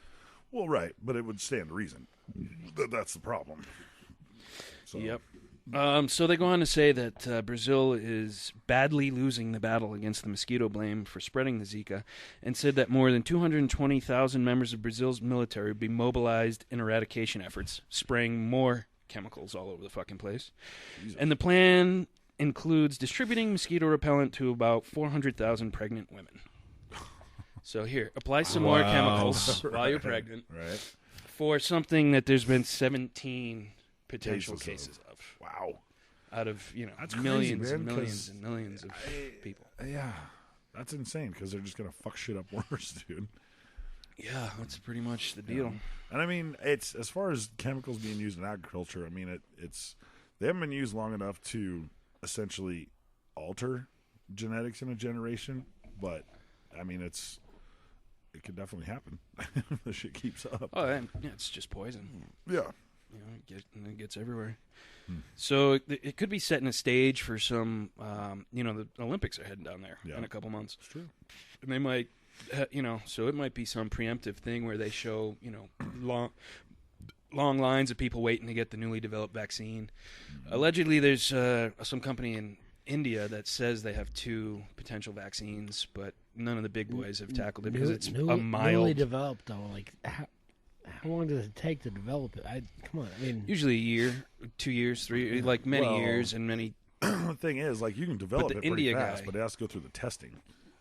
Well, right, but it would stand to reason. That's the problem. So. Yep. So they go on to say that Brazil is badly losing the battle against the mosquito blame for spreading the Zika, and said that more than 220,000 members of Brazil's military would be mobilized in eradication efforts, spraying more chemicals all over the fucking place. Jesus. And the plan includes distributing mosquito repellent to about 400,000 pregnant women. So here, apply some more chemicals while you're pregnant. Right. For something that there's been 17 potential cases of. Wow. Out of, that's millions crazy, and man, millions and millions of people. Yeah. That's insane because they're just going to fuck shit up worse, dude. Yeah, that's pretty much the deal. And I mean, it's as far as chemicals being used in agriculture. I mean, it's they haven't been used long enough to essentially alter genetics in a generation. But I mean, it could definitely happen. The shit keeps up. Oh, and it's just poison. Yeah, it gets everywhere. So it could be setting a stage for some. The Olympics are heading down there in a couple months. It's true, and they might. So it might be some preemptive thing where they show, long lines of people waiting to get the newly developed vaccine. Allegedly, there's some company in India that says they have 2 potential vaccines, but none of the big boys have tackled it because it's a mild. Newly developed, though. Like, how long does it take to develop it? Come on, I mean, usually a year, 2 years, 3, like many years and many. The thing is, like, you can develop it pretty India fast, guy, but it has to go through the testing.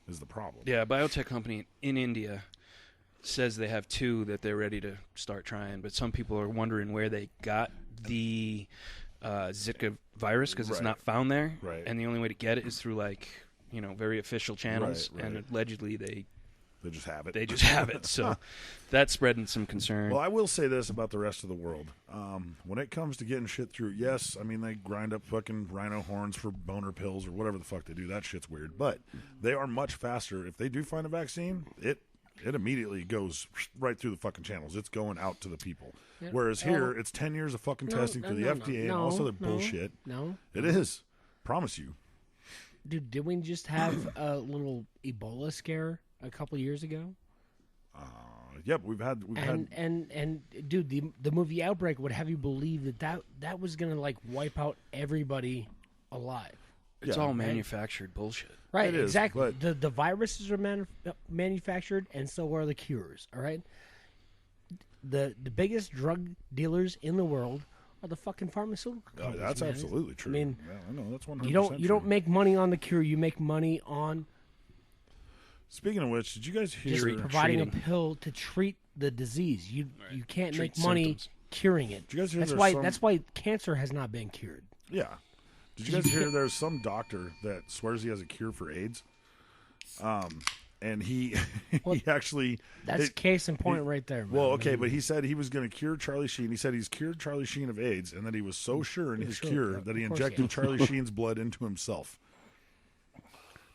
Is the problem? Yeah, a biotech company in India says they have 2 that they're ready to start trying, but some people are wondering where they got the Zika virus because it's not found there, and the only way to get it is through very official channels, and allegedly they just have it. They just have it, so that's spreading some concern. Well, I will say this about the rest of the world: when it comes to getting shit through, yes, I mean they grind up fucking rhino horns for boner pills or whatever the fuck they do. That shit's weird, but they are much faster. If they do find a vaccine, it immediately goes right through the fucking channels. It's going out to the people. Yep. Whereas here, it's 10 years of fucking testing through the FDA and all this other bullshit. No, it is. Promise you. Dude, did we just have a little Ebola scare a couple years ago? Yep, we've had dude, the movie Outbreak would have you believe that was gonna wipe out everybody alive. It's all manufactured bullshit. Right, exactly. The viruses are manufactured, and so are the cures. All right. The biggest drug dealers in the world are the fucking pharmaceutical companies. That's man. absolutely true. I mean, I know that's 100%. You don't make money on the cure. You make money on. Speaking of which, did you guys hear just providing a pill to treat the disease? You can't make money curing it. Did you guys hear that's why cancer has not been cured. Yeah. Did you guys hear there's some doctor that swears he has a cure for AIDS? And he actually... That's case in point right there, man. Well, okay, but he said he was going to cure Charlie Sheen. He said he's cured Charlie Sheen of AIDS, and that he was so sure in his cure that he injected Charlie Sheen's blood into himself.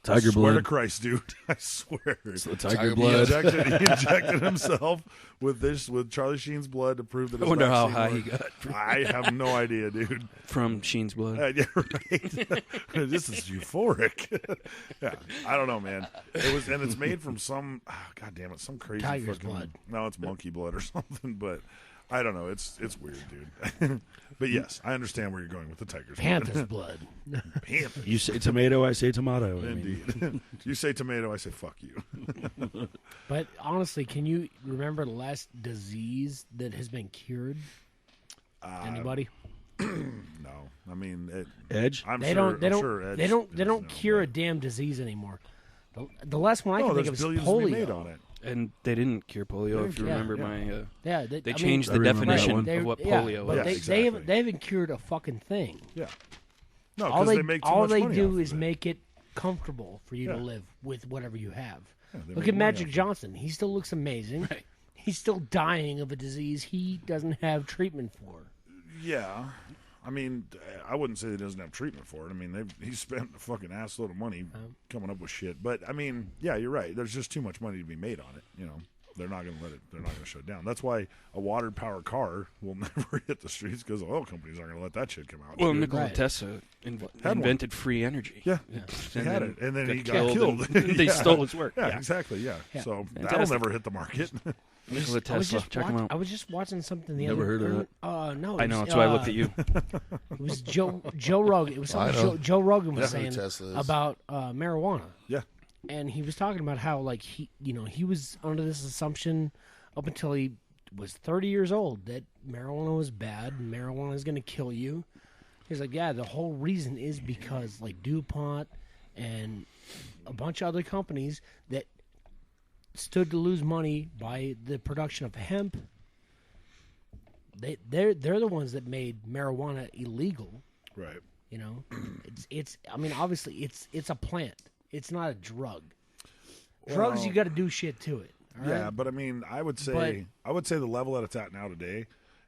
Tiger blood. I swear to Christ, dude. I swear. It's the tiger blood. He injected himself with Charlie Sheen's blood to prove that his I wonder how vaccine high worked. he got. I have no idea, dude. From Sheen's blood. Yeah, right. This is euphoric. Yeah, I don't know, man. It's made from some, God damn it, some crazy tiger's fucking blood. No, it's monkey blood or something, but I don't know. It's weird, dude. But yes, I understand where you're going with the tiger's Panther's blood. Panther. You say tomato, I say tomato. Indeed. You say tomato, I say fuck you. But honestly, can you remember the last disease that has been cured? Anybody? No, I mean Edge. They don't cure a damn disease anymore. The last one I can think of is polio. Made on it. And they didn't cure polio, if you remember my... they changed the remember definition that of what polio but is. they haven't cured a fucking thing. Yeah. No, all they make too all much they money do off is of it. make it comfortable for you to live with whatever you have. Yeah, they Look make at money Magic off Johnson. He still looks amazing. Right. He's still dying of a disease he doesn't have treatment for. Yeah. I mean, I wouldn't say he doesn't have treatment for it. I mean, he's spent a fucking assload of money coming up with shit. But I mean, yeah, you're right. There's just too much money to be made on it. You know, they're not going to let it. They're not going to shut it down. That's why a water-powered car will never hit the streets because oil companies aren't going to let that shit come out. Well, Nikola Tesla invented free energy. Yeah, he had it, and then he got killed. killed. They stole his work. Yeah, exactly. Yeah, so Fantastic. that'll never hit the market. Nikola Tesla, check him out. I was just watching something the Never other. heard of it. No, I know. That's why I looked at you. It was Joe Rogan. It was something Joe Rogan was saying about marijuana. Yeah, and he was talking about how he was under this assumption up until he was 30 years old that marijuana was bad and marijuana is going to kill you. He's like, yeah, the whole reason is because DuPont and a bunch of other companies that stood to lose money by the production of hemp. They're the ones that made marijuana illegal. Right. You know, it's. I mean, obviously, it's a plant. It's not a drug. Drugs, you got to do shit to it. all Yeah, right? but I mean, I would say the level that it's at now today,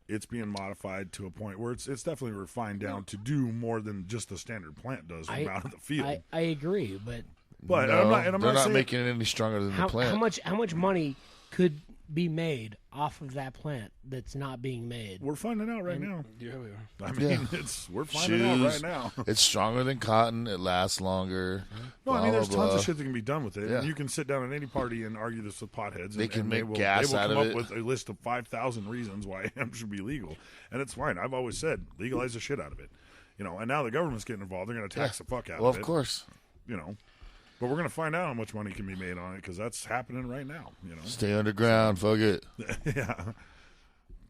it's being modified to a point where it's definitely refined down to do more than just the standard plant does from out of the field. I agree, but No, I'm they're not not saying, making it any stronger than the plant. how much money could be made off of that plant that's not being made? We're finding out right now. Yeah, we are. I mean, we're finding out right now. It's stronger than cotton. It lasts longer. No, I mean, there's blah, tons blah. of shit that can be done with it. Yeah. And you can sit down at any party and argue this with potheads. They and, can and make will, gas they will out come of up it. with a list of 5,000 reasons why hemp should be legal, and it's fine. I've always said legalize the shit out of it, and now the government's getting involved. They're going to tax the fuck out Well, of it. of course. But we're going to find out how much money can be made on it because that's happening right now. Stay underground, fuck it. Yeah.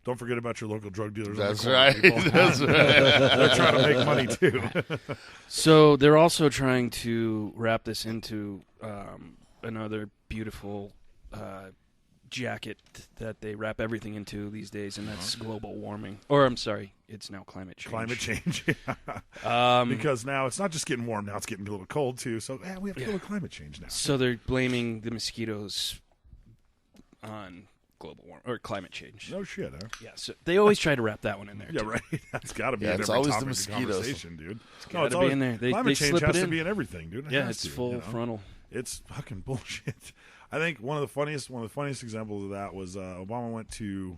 Don't forget about your local drug dealers. That's on the right. corner, people. That's right. They're trying to make money too. So they're also trying to wrap this into another beautiful jacket that they wrap everything into these days, and that's global warming. Or I'm sorry, it's now climate change. Climate change. Because now it's not just getting warm, now it's getting a little cold too. So we have to deal with climate change now. So they're blaming the mosquitoes on global warming or climate change. No shit, huh? Yeah, so they always try to wrap that one in there. Yeah, too. right. That's got to be Yeah, in it's every always the topic of mosquitoes. conversation, dude. Gotta it's be always, in there. They climate change slip has it to in. be in everything, dude. It Yeah, has it's to, full frontal. It's fucking bullshit. I think one of the funniest examples of that was Obama went to,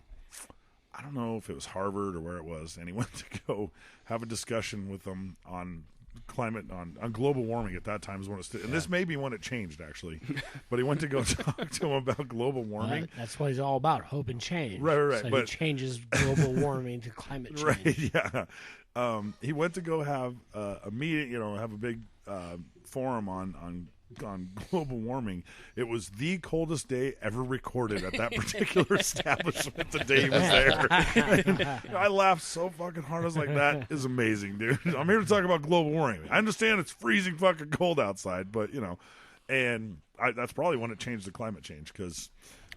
I don't know if it was Harvard or where it was, and he went to go have a discussion with them on climate, on global warming. At that time is when it and this may be when it changed actually, but he went to go talk to him about global warming. That's what he's all about, hope and change. Right. So But he changes global warming to climate change. Right, yeah. He went to go have a meeting, have a big forum on global warming. It was the coldest day ever recorded at that particular establishment the day he was there. I laughed so fucking hard. I was like, that is amazing, dude. I'm here to talk about global warming. I understand it's freezing fucking cold outside, but, and that's probably when it changed to climate change because...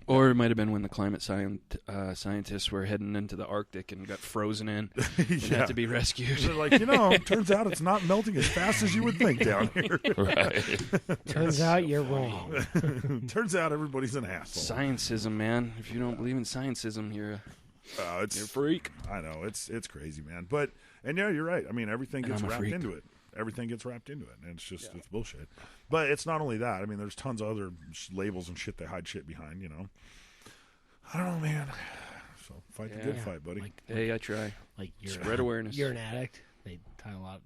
Or it might have been when the climate scientists were heading into the Arctic and got frozen in and had to be rescued. They're like, turns out it's not melting as fast as you would think down here. Right. Turns out you're wrong. Turns out everybody's an asshole. Sciencism, man. If you don't believe in sciencism, you're a freak. I know. It's crazy, man. And yeah, you're right. I mean, everything gets wrapped into it. Everything gets wrapped into it, and it's just it's bullshit. But it's not only that. I mean, there's tons of other labels and shit they hide shit behind. I don't know, man. So fight the good fight, buddy. Hey, I try. Spread awareness. You're an addict. They tie a lot.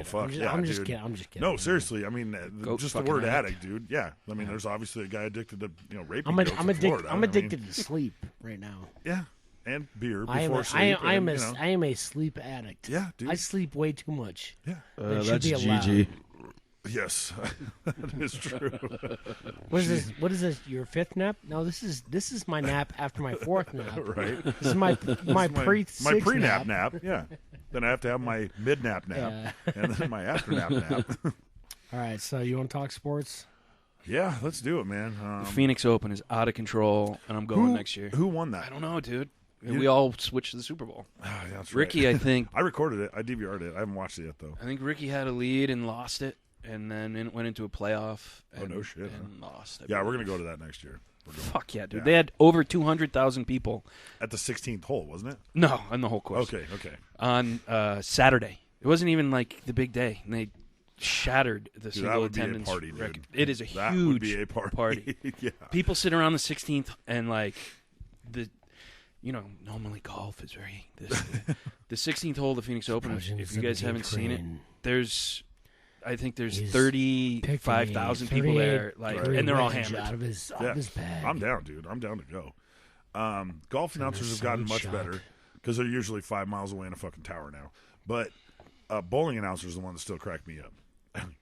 Fuck yeah, I'm just dude. kidding. I'm just kidding. No, seriously. I mean, just the word addict, dude. Yeah. I mean, Yeah. there's obviously a guy addicted to raping I'm goats in Florida. I'm addicted to sleep right now. Yeah. And beer before I am sleep. I am a sleep addict. Yeah, dude. I sleep way too much. Yeah. It should That's be allowed. GG. Yes, that is true. What is this? What is this? Your fifth nap? No, this is my nap after my fourth nap. Right. This is my pre-nap nap. Yeah. Then I have to have my mid-nap nap, and then my after-nap nap. All right. So you want to talk sports? Yeah, let's do it, man. The Phoenix Open is out of control, and I'm going next year. Who won that? I don't know, dude. We all switched to the Super Bowl. Oh, yeah, that's Ricky, right. I think. I recorded it. I DVR'd it. I haven't watched it yet, though. I think Ricky had a lead and lost it, and then went into a playoff. And, no shit. And lost. Yeah, we're going to go to that next year. Fuck yeah, dude. Yeah. They had over 200,000 people. At the 16th hole, wasn't it? No, on the whole course. Okay. On Saturday. It wasn't even like the big day. And they shattered the single attendance party, record. It is a that huge would be a party. Yeah. People sit around the 16th and normally golf is very the 16th hole of the Phoenix Open. If you guys haven't seen it, there's 35,000 people there, and they're all hammered. Out of his bag. I'm down, dude. I'm down to go. Golf announcers have gotten much better because they're usually 5 miles away in a fucking tower now. But bowling announcers are the one that still crack me up.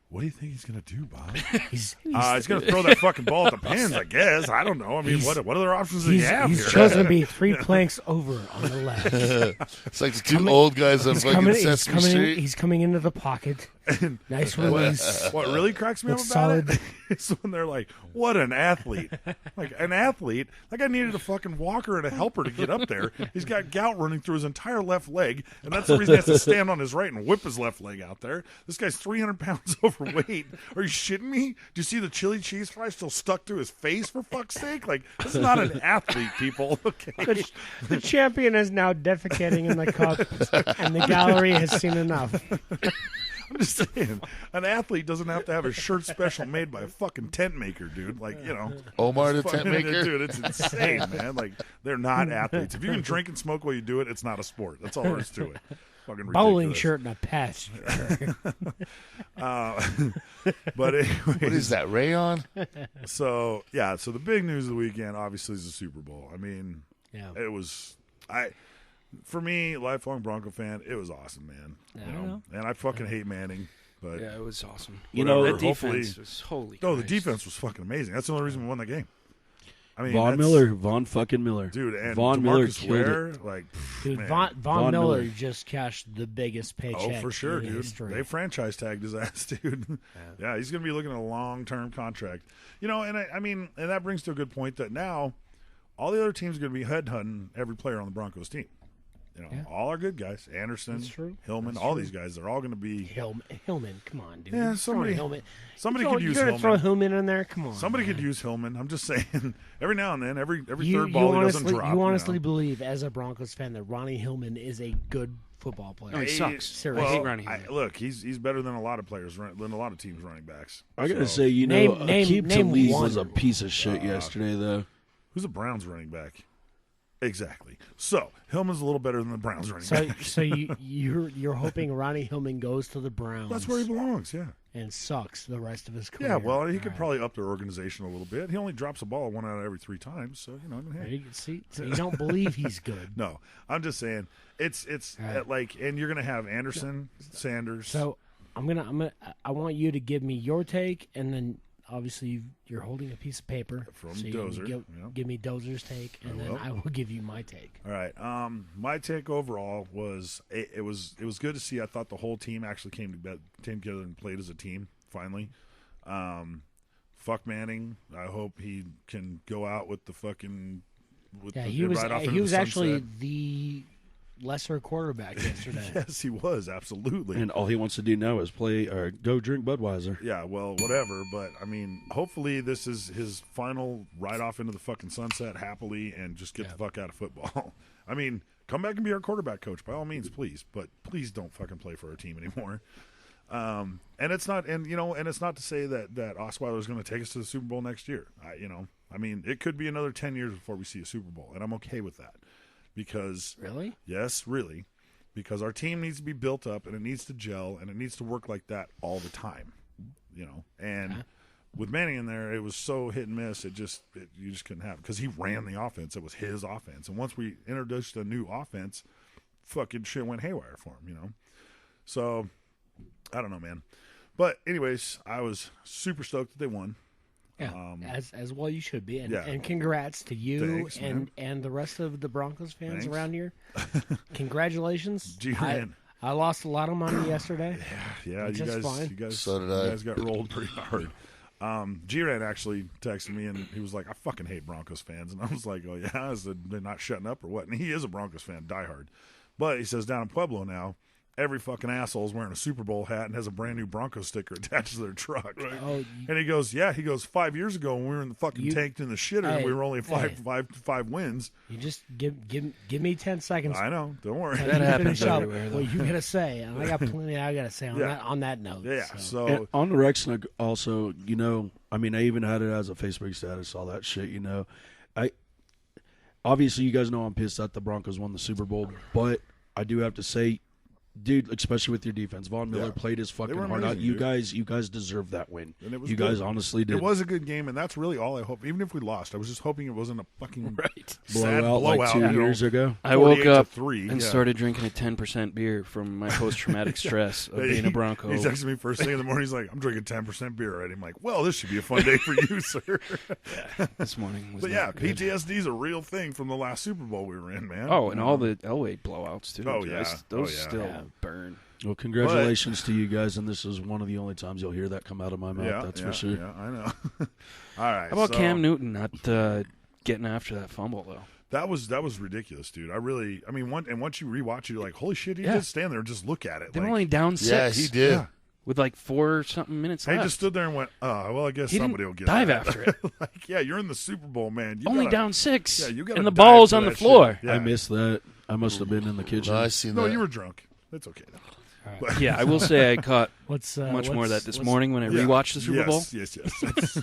What do you think he's going to do, Bob? He's going to throw that fucking ball at the pins, I guess. I don't know. I mean, what other options do you have He's here? chosen to be 3 planks over on the left. It's like the two old guys on fucking Sesame Street. He's coming into the pocket. And Nice release. What really cracks me up Looks about solid. it is when they're like, "What an athlete!" Like an athlete. That guy needed a fucking walker and a helper to get up there. He's got gout running through his entire left leg, and that's the reason he has to stand on his right and whip his left leg out there. This guy's 300 pounds overweight. Are you shitting me? Do you see the chili cheese fry still stuck to his face? For fuck's sake! Like, this is not an athlete, people. Okay. The champion is now defecating in the cup, and the gallery has seen enough. I'm just saying, an athlete doesn't have to have a shirt special made by a fucking tent maker, dude. Like, you know, Omar the fucking- tent maker? dude. It's insane, man. Like, they're not athletes. If you can drink and smoke while you do it, it's not a sport. That's all there is to it. Fucking Bowling ridiculous. shirt and a patch. But anyways, What is that, rayon? So yeah, so the big news of the weekend obviously is the Super Bowl. I mean, Yeah. it was for me, lifelong Bronco fan, it was awesome, man. You know? And I fucking hate Manning, but Yeah, it was awesome. You know, that hopefully- defense was holy. no, the Christ. defense was fucking amazing. That's the only reason we won the game. I mean, Von that's- Miller, Von fucking Miller, dude, and Von Miller DeMarcus killed Ware, it. like, Dude, man. Von Miller Miller. just cashed the biggest paycheck. Oh, for sure, in dude. history. They franchise tagged his ass, dude. Yeah, he's going to be looking at a long-term contract. You know, and I mean, and that brings to a good point that now all the other teams are going to be headhunting every player on the Broncos team. You know, all our good guys, Anderson, That's true. Hillman, That's all true. they're all going to be. Hillman, come on, dude. Yeah, You're throwing somebody Hillman. could use You're gonna Hillman. throw Hillman in there? Come on. Somebody man. could use Hillman. I'm just saying, every now and then, every You, third ball he honestly, doesn't drop. you honestly know? believe, as a Broncos fan, that Ronnie Hillman is a good football player? No, he sucks. Seriously. I hate Ronnie Look, Hillman. he's better than a lot of players, than a lot of teams running backs. I gotta So- say, you know, Name Aqib name Talib one. was a piece of shit yesterday, though. Who's the Browns running back? Exactly. So Hillman's a little better than the Browns running back. So you're hoping Ronnie Hillman goes to the Browns? That's where he belongs. Yeah. And sucks the rest of his career. Yeah. Well, he All could right. probably up their organization a little bit. He only drops a ball 1 out of every 3 times. So you know, I mean, There hey. you can see. So you don't believe he's good. No, I'm just saying it's Right. like, and you're gonna have Anderson, Sanders. So I want you to give me your take, and then obviously you're holding a piece of paper From so you're gonna Dozer, yeah. Give me Dozer's take, and then will. I will give you my take. All right. My take overall was it was good to see. I thought the whole team actually came together and played as a team. Finally, fuck Manning. I hope he can go out with the fucking. Yeah, the, he was right off he into was the actually sunset. the lesser quarterback yesterday. Yes, he was absolutely. And all he wants to do now is play or go drink Budweiser. Yeah, well, whatever. But I mean, hopefully this is his final ride off into the fucking sunset happily, and just get the fuck out of football. I mean, come back and be our quarterback coach by all means, please. But please don't fucking play for our team anymore. And it's not, and it's not to say that Osweiler is going to take us to the Super Bowl next year. I mean, it could be another 10 years before we see a Super Bowl, and I'm okay with that. Because really, yes, really, because our team needs to be built up and it needs to gel and it needs to work like that all the time, And with Manning in there, it was so hit and miss. You just couldn't have it because he ran the offense. It was his offense, and once we introduced a new offense, fucking shit went haywire for him. So I don't know, man. But anyways, I was super stoked that they won. Yeah, as well you should be, and, yeah. and congrats to you Thanks, and man. the rest of the Broncos fans Thanks. around here. Congratulations! G-Man. I lost a lot of money yesterday. Yeah, Which is fine. you guys, So did you I. guys got rolled pretty hard. G-Ran actually texted me and he was like, "I fucking hate Broncos fans," and I was like, "Oh yeah, is it, they're not shutting up or what?" And he is a Broncos fan, diehard. But he says down in Pueblo now, every fucking asshole is wearing a Super Bowl hat and has a brand new Broncos sticker attached to their truck. Oh, And he goes, "Yeah." He goes, 5 years ago when we were in the fucking tanked in the shitter and we were only five wins. You just give me 10 seconds. I know. Don't worry. That happens everywhere. What you gotta say? And I got plenty. I gotta say on that note. Yeah. So. So And on the Rex, also, I mean, I even had it as a Facebook status, all that shit. Obviously, you guys know I'm pissed that the Broncos won the Super Bowl, but I do have to say, dude, especially with your defense, Von Miller played his fucking were heart out. amazing, You guys deserve that win. And it was you good. guys honestly did. It was a good game, and that's really all I hope. Even if we lost, I was just hoping it wasn't a fucking sad blowout like 2 years ago. I woke up 48-3, and started drinking a 10% beer from my post-traumatic stress of being a Bronco. He texted me first thing in the morning. He's like, "I'm drinking 10% beer already." I'm like, "Well, this should be a fun day for you, sir." This morning was But not yeah, good. PTSD is a real thing from the last Super Bowl we were in, man. Oh, and all the Elway blowouts too. Oh, yeah. Those Oh, yeah. still burn. Well, congratulations to you guys, and this is one of the only times you'll hear that come out of my mouth. That's for sure. Yeah, I know. All right. How about Cam Newton not getting after that fumble though? That was ridiculous, dude. Once you rewatch it, you're like, holy shit, he just stand there and just look at it. They were only down 6. Yeah, he did. Yeah. With like 4 something minutes He left. just stood there and went, I guess He somebody didn't will get dive that. after it. Like, yeah, you're in the Super Bowl, man. You only gotta, down 6. Yeah, you gotta and the dive ball's for on the that floor. shit. Yeah. I missed that. I must have been in the kitchen. No, I seen No, that. you were drunk. It's okay. But- Yeah, I will say I caught What's much more of that this what's- morning when I Yeah. rewatched the Super Bowl. Yes.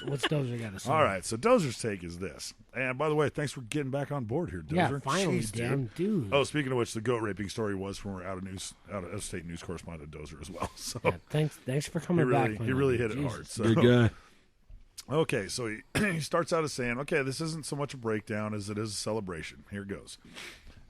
What's Dozer got to say? All right, so Dozer's take is this. And by the way, thanks for getting back on board here, Dozer. Yeah, finally, Jeez, damn dude. Oh, speaking of which, the goat raping story was from our out of state news correspondent Dozer as well. So Yeah, thanks for coming back. He really hit it Jesus. hard. So. Good guy. Okay, so he starts out as saying, okay, this isn't so much a breakdown as it is a celebration. Here goes.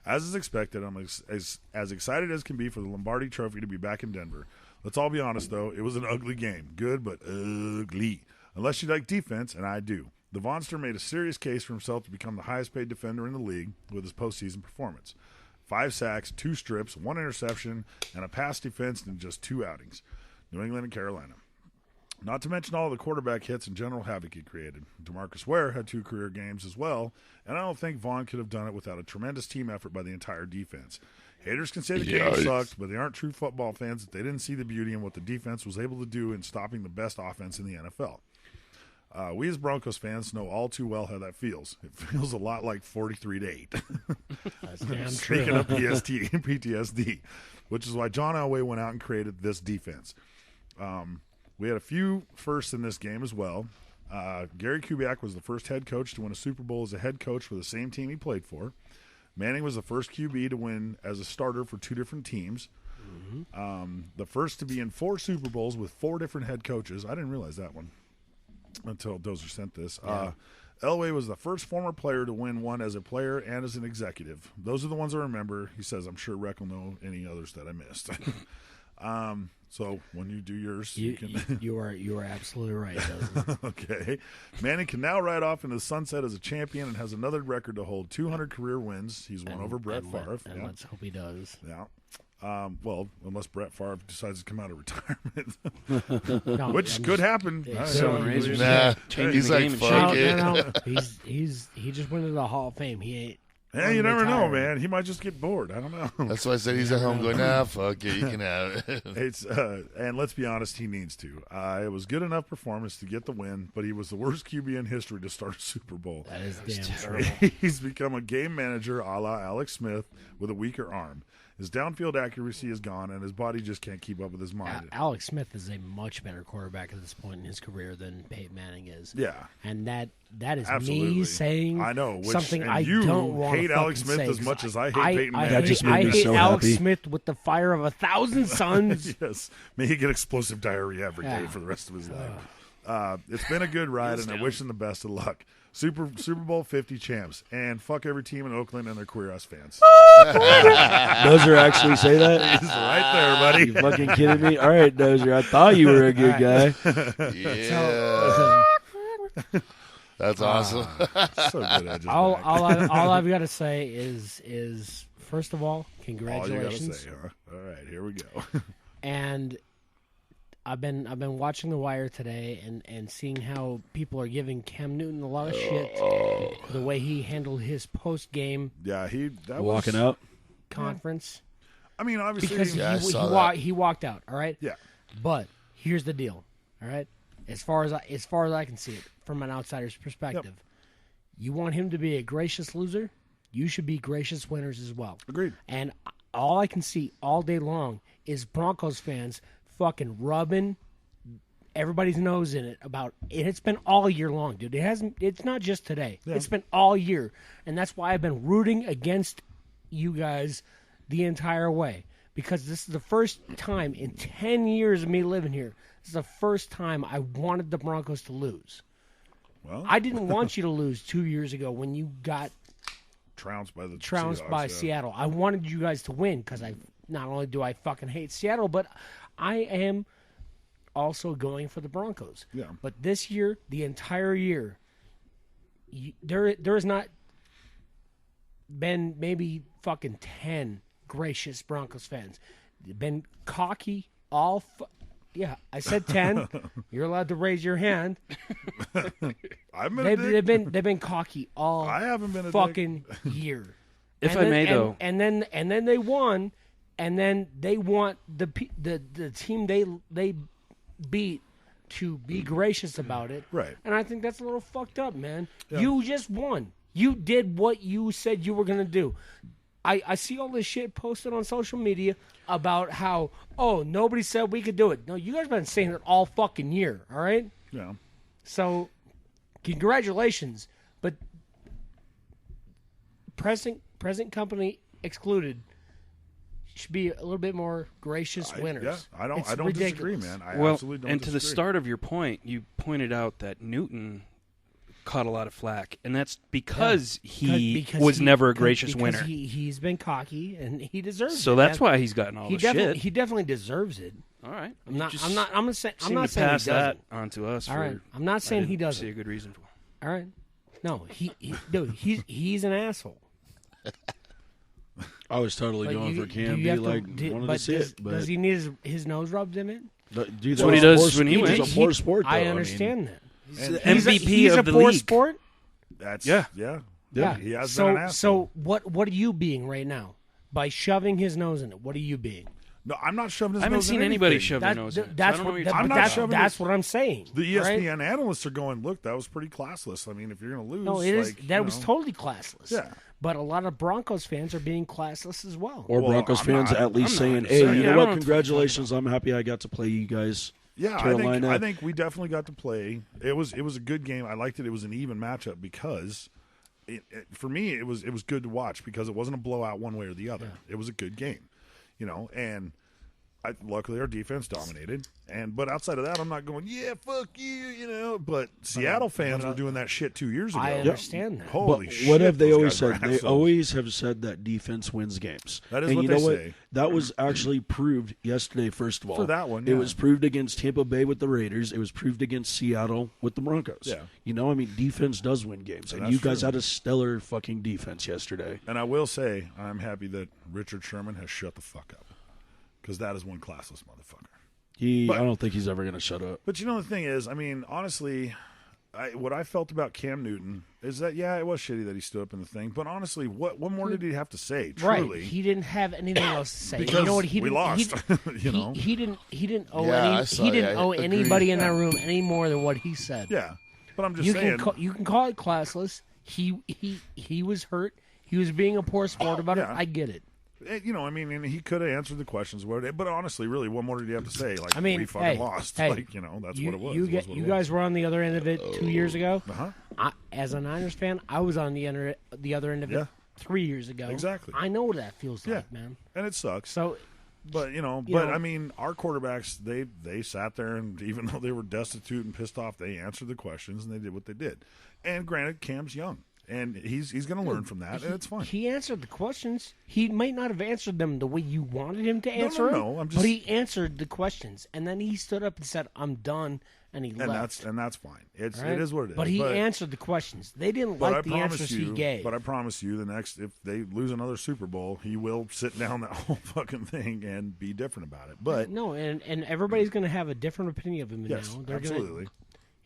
As is expected, I'm as excited as can be for the Lombardi Trophy to be back in Denver. Let's all be honest, though. It was an ugly game. Good, but ugly. Unless you like defense, and I do. The Vonster made a serious case for himself to become the highest-paid defender in the league with his postseason performance. 5 sacks, 2 strips, 1 interception, and a pass defense in just 2 outings. New England and Carolina. Not to mention all the quarterback hits and general havoc he created. DeMarcus Ware had 2 career games as well, and I don't think Vaughn could have done it without a tremendous team effort by the entire defense. Haters can say the game sucked, but they aren't true football fans if they didn't see the beauty in what the defense was able to do in stopping the best offense in the NFL. We as Broncos fans know all too well how that feels. It feels a lot like 43-8. That's damn Speaking true. of PTSD, which is why John Elway went out and created this defense. We had a few firsts in this game as well. Gary Kubiak was the first head coach to win a Super Bowl as a head coach for the same team he played for. Manning was the first QB to win as a starter for 2 different teams. The first to be in 4 Super Bowls with 4 different head coaches. I didn't realize that one until Dozer sent this. Elway was the first former player to win one as a player and as an executive. Those are the ones I remember. He says, I'm sure Rec will know any others that I missed. So when you do yours, you can. You are absolutely right. Dozer. Okay. Manning can now ride off into the sunset as a champion and has another record to hold 200 career wins. He's won over Brett Favre. And let's hope he does. Yeah. Well, unless Brett Favre decides to come out of retirement, No, which could happen. Yeah, Seven razors. Nah, Changing he's the like, game and fuck shit. it. No. He just went into the Hall of Fame. He ain't. Yeah, you never know, man. He might just get bored. I don't know. That's why I said he's at home going, nah, fuck it, you can have it. It's and let's be honest, he needs to. It was good enough performance to get the win, but he was the worst QB in history to start a Super Bowl. That is damn true. He's become a game manager a la Alex Smith with a weaker arm. His downfield accuracy is gone, and his body just can't keep up with his mind. Alex Smith is a much better quarterback at this point in his career than Peyton Manning is. Yeah. And that is Absolutely. me saying I know, something and I you don't want hate to Alex fucking Smith say, as much 'cause as I hate Peyton Manning. That just made me hate so Alex happy. Smith with the fire of 1,000 suns. Yes. May he get explosive diarrhea every day for the rest of his life. It's been a good ride, and I wish him the best of luck. Super Bowl 50 champs, and fuck every team in Oakland and their queer-ass fans. Dozer actually say that? He's right there, buddy. You fucking kidding me? All right, Dozer. I thought you were a good guy. Yeah. That's awesome. So good, Edge's all back. I've got to say is first of all, All you congratulations. gotta say, huh? All right, here we go. And I've been watching The Wire today and seeing how people are giving Cam Newton a lot of shit the way he handled his post game Yeah, Walking out. conference I mean, obviously, because he walked out. All right. Yeah. But here's the deal. All right. As far as I can see it from an outsider's perspective, you want him to be a gracious loser. You should be gracious winners as well. Agreed. And all I can see all day long is Broncos fans fucking rubbing everybody's nose in it about it. It's been all year long, dude. It's not just today. Yeah. It's been all year. And that's why I've been rooting against you guys the entire way. Because this is the first time in 10 years of me living here, this is the first time I wanted the Broncos to lose. Well, I didn't want you to lose 2 years ago when you got trounced by the trounced Seahawks, by yeah. Seattle. I wanted you guys to win because I not only do I fucking hate Seattle, but I am also going for the Broncos. Yeah. But this year, the entire year, there has not been maybe fucking 10 gracious Broncos fans. They've been cocky all. Yeah, I said 10. You're allowed to raise your hand. I've been a dick. They've been cocky all. I haven't been a fucking year. If I may, though, and then they won, and then they want the team they beat to be gracious about it. Right. And I think that's a little fucked up, man. Yeah. You just won. You did what you said you were gonna do. I see all this shit posted on social media about how, nobody said we could do it. No, you guys have been saying it all fucking year, all right? Yeah. So, congratulations. But present company excluded should be a little bit more gracious winners. Yeah, I don't ridiculous. disagree, man. I well, absolutely don't and to the disagree. start of your point, you pointed out that Newton caught a lot of flack, and that's because he was never a gracious winner. He's been cocky, and he deserves it. So that's why he's gotten all the shit. He definitely deserves it. All right. I'm not Seem saying to he pass that doesn't. on to us. All right. I'm not saying he doesn't. See a good reason for. All right. No, dude, he's an asshole. I was totally going for Cam. Wanted to see it. But does he need his nose rubbed in it? Dude, that's what he does when he wins. It's a poor sport, though. I understand that. He's the MVP of the poor league. Sport? That's Yeah. He has been an asshole. So what are you being right now by shoving his nose in it? What are you being? No, I'm not shoving his I haven't nose in seen anybody anything. shove their nose in it. That's So I don't know what, what you're that- talking but about. that's, shoving that's it. what I'm saying. The right? ESPN analysts are going, look, that was pretty classless. I mean, if you're going to lose, No, it is. like, That you was know. totally classless. Yeah. But a lot of Broncos fans are being classless as well. Or Well, Broncos I'm fans not- at least I'm saying, not hey, saying- you Yeah, I know what, don't know congratulations, I'm happy I got to play you guys. Yeah, Carolina. I think we definitely got to play. It was a good game. I liked it. It was an even matchup because, for me, it was good to watch because it wasn't a blowout one way or the other. It was a good game, and luckily our defense dominated. But outside of that, I'm not going, yeah, fuck you, But Seattle fans were doing that shit 2 years ago. I understand that. Holy But shit! what have they those always guys said? were They assholes. always have said that defense wins games. That is and what you they know what? say. That was actually proved yesterday, first of all. For that one, It yeah. was proved against Tampa Bay with the Raiders. It was proved against Seattle with the Broncos. Yeah. Defense does win games. And That's you guys true. had a stellar fucking defense yesterday. And I will say, I'm happy that Richard Sherman has shut the fuck up because that is one classless motherfucker. I don't think he's ever going to shut up. But the thing is, I mean, honestly, what I felt about Cam Newton is that, yeah, it was shitty that he stood up in the thing. But honestly, what more did he have to say? Truly, Right. He didn't have anything else to say. Because you know what? He we didn't, lost. He didn't owe Yeah, I saw- he didn't yeah, I owe agree. anybody in that room any more than what he said. Yeah, but I'm just you saying. you can call it classless. He was hurt. He was being a poor sport about it. Yeah. I get it. I mean, and he could have answered the questions. But honestly, really, what more did he have to say? Like, I mean, we fucking lost. Hey, that's you, what it was. You, It was what you it guys were on the other end of it 2 years ago. Uh-huh. As a Niners fan, I was on the other end of it Yeah. 3 years ago. Exactly. I know what that feels Yeah. like, man. And it sucks. So, But I mean, our quarterbacks they sat there, and even though they were destitute and pissed off, they answered the questions and they did what they did. And granted, Cam's young, and he's going to learn from that, and it's fine. He answered the questions. He might not have answered them the way you wanted him to answer no, them, I'm just- but he answered the questions, and then he stood up and said, "I'm done," and he left. And that's fine. It Right? is what it is. But he answered the questions. They didn't But like I the promise answers you, he gave. But I promise you, if they lose another Super Bowl, he will sit down that whole fucking thing and be different about it. But no, and everybody's going to have a different opinion of him yes, now. They're absolutely.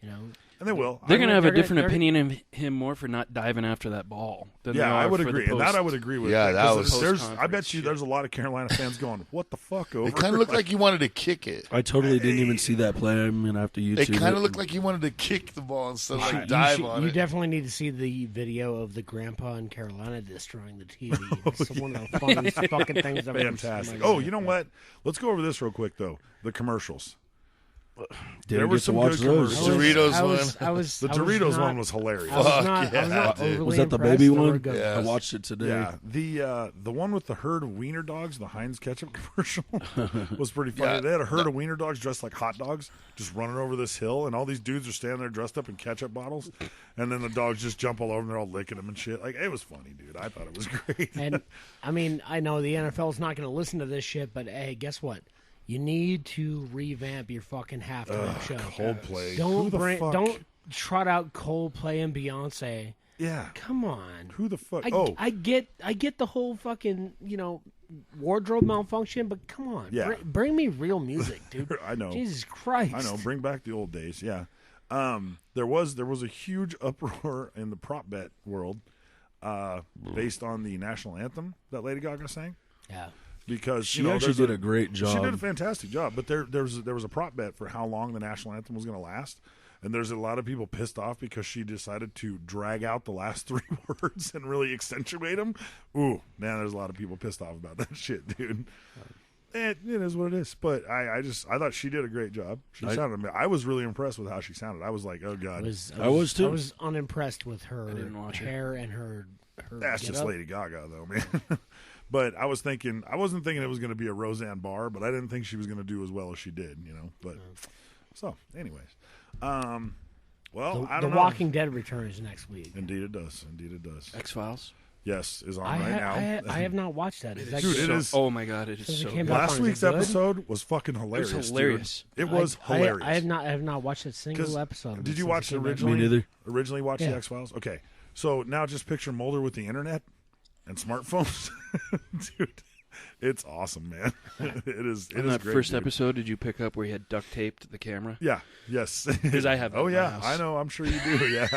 Gonna, and they will. They're going to have a they're gonna- different they're- opinion of him more for not diving after that ball. Than they Yeah, I are would for agree. the And that I would agree with. Yeah, that Because was- I bet you there's a lot of Carolina fans going, "What the fuck?" Over. It kind of looked like he wanted to kick it. I totally didn't even see that play. I'm going to have to YouTube It kind it. of looked like he wanted to kick the ball instead of like You dive should- on you it. definitely need to see the video of the grandpa in Carolina destroying the TV. It's one of the funniest fucking things I've ever seen. Fantastic. Oh, you know what? Let's go over this real quick though. The commercials. Didn't There were get to some watch good those. commercials. Doritos The Doritos one was hilarious. I was not yeah, dude. overly Was that the impressed. baby They were one? good. Yeah. I watched it today. Yeah, the one with the herd of wiener dogs, the Heinz ketchup commercial, was pretty funny. Yeah. They had a herd of wiener dogs dressed like hot dogs, just running over this hill, and all these dudes are standing there dressed up in ketchup bottles, and then the dogs just jump all over them. They're all licking them and shit. Like, it was funny, dude. I thought it was great. And I mean, I know the NFL's not going to listen to this shit, but hey, guess what? You need to revamp your fucking halftime show. Coldplay. Don't Who the fuck? don't trot out Coldplay and Beyonce. Yeah. Come on. Who the fuck? I get the whole fucking wardrobe malfunction, but come on, Yeah. bring me real music, dude. I know. Jesus Christ. I know. Bring back the old days. Yeah. There was a huge uproar in the prop bet world based on the national anthem that Lady Gaga sang. Yeah. Because she actually did a great job. She did a fantastic job, but there was a prop bet for how long the national anthem was going to last, and there's a lot of people pissed off because she decided to drag out the last 3 words and really accentuate them. Ooh, man, there's a lot of people pissed off about that shit, dude. It is what it is, but I thought she did a great job. I was really impressed with how she sounded. I was like, oh god, I was too. I was unimpressed with her hair and her. That's just Lady Gaga, though, man. But I wasn't thinking it was going to be a Roseanne Barr, but I didn't think she was going to do as well as she did, But so, anyways, well, I don't know. The Walking Dead returns next week. Indeed, it does. X-Files. Yes, is on right now. I have not watched that. Dude, it is. Oh my god, it is so good. Last week's episode was fucking hilarious. It was hilarious. Dude. It was hilarious. I have not watched a single episode. Did you watch it originally? Me neither. Originally watch the X-Files? Okay. So now just picture Mulder with the internet and smartphones. Dude, it's awesome, man. It is. It In is that great, first dude. episode, did you pick up where he had duct taped the camera? Yeah. Yes. Because I have. Oh that in yeah, my house. I know. I'm sure you do. Yeah.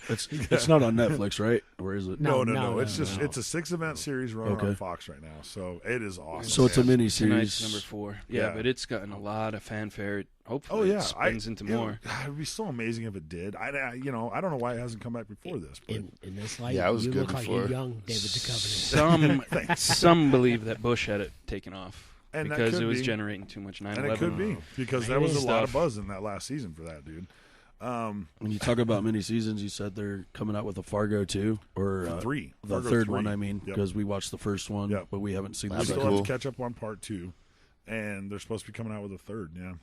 It's not on Netflix, right? Where is it? No. It's just it's a 6-event series running on Fox right now, so it is awesome. So it's a mini Tonight's series. number 4. Yeah, but it's gotten a lot of fanfare. Hopefully, it spins into more. It would be so amazing if it did. I don't know why it hasn't come back before this. But in this light, Yeah, it was you good look before. like a young David Duchovny. Some believe that Bush had it taken off And that because could it was be. generating too much 9/11. And it could be because there was a lot of buzz in that last season for that, dude. When you talk about mini seasons, you said they're coming out with a Fargo 2 or 3. The Fargo third 3. one, I mean, Yep. because we watched the first one, Yep. but we haven't seen the We second. still have to catch up on part 2, and they're supposed to be coming out with a third. Yeah,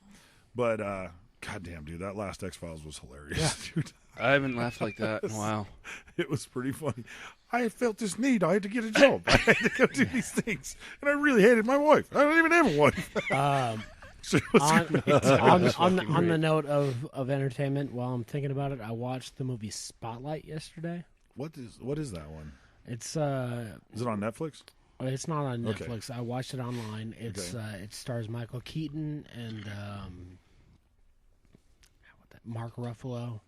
but goddamn, dude, that last X-Files was hilarious, dude. I haven't laughed like that in a while. It was pretty funny. I felt this need. I had to get a job. I had to go do these things, and I really hated my wife. I don't even have a wife. So it was great. on the note of entertainment, while I'm thinking about it, I watched the movie Spotlight yesterday. What is that one? It's Is it on Netflix? It's not on Okay. Netflix. I watched it online. It's it stars Michael Keaton and Mark Ruffalo,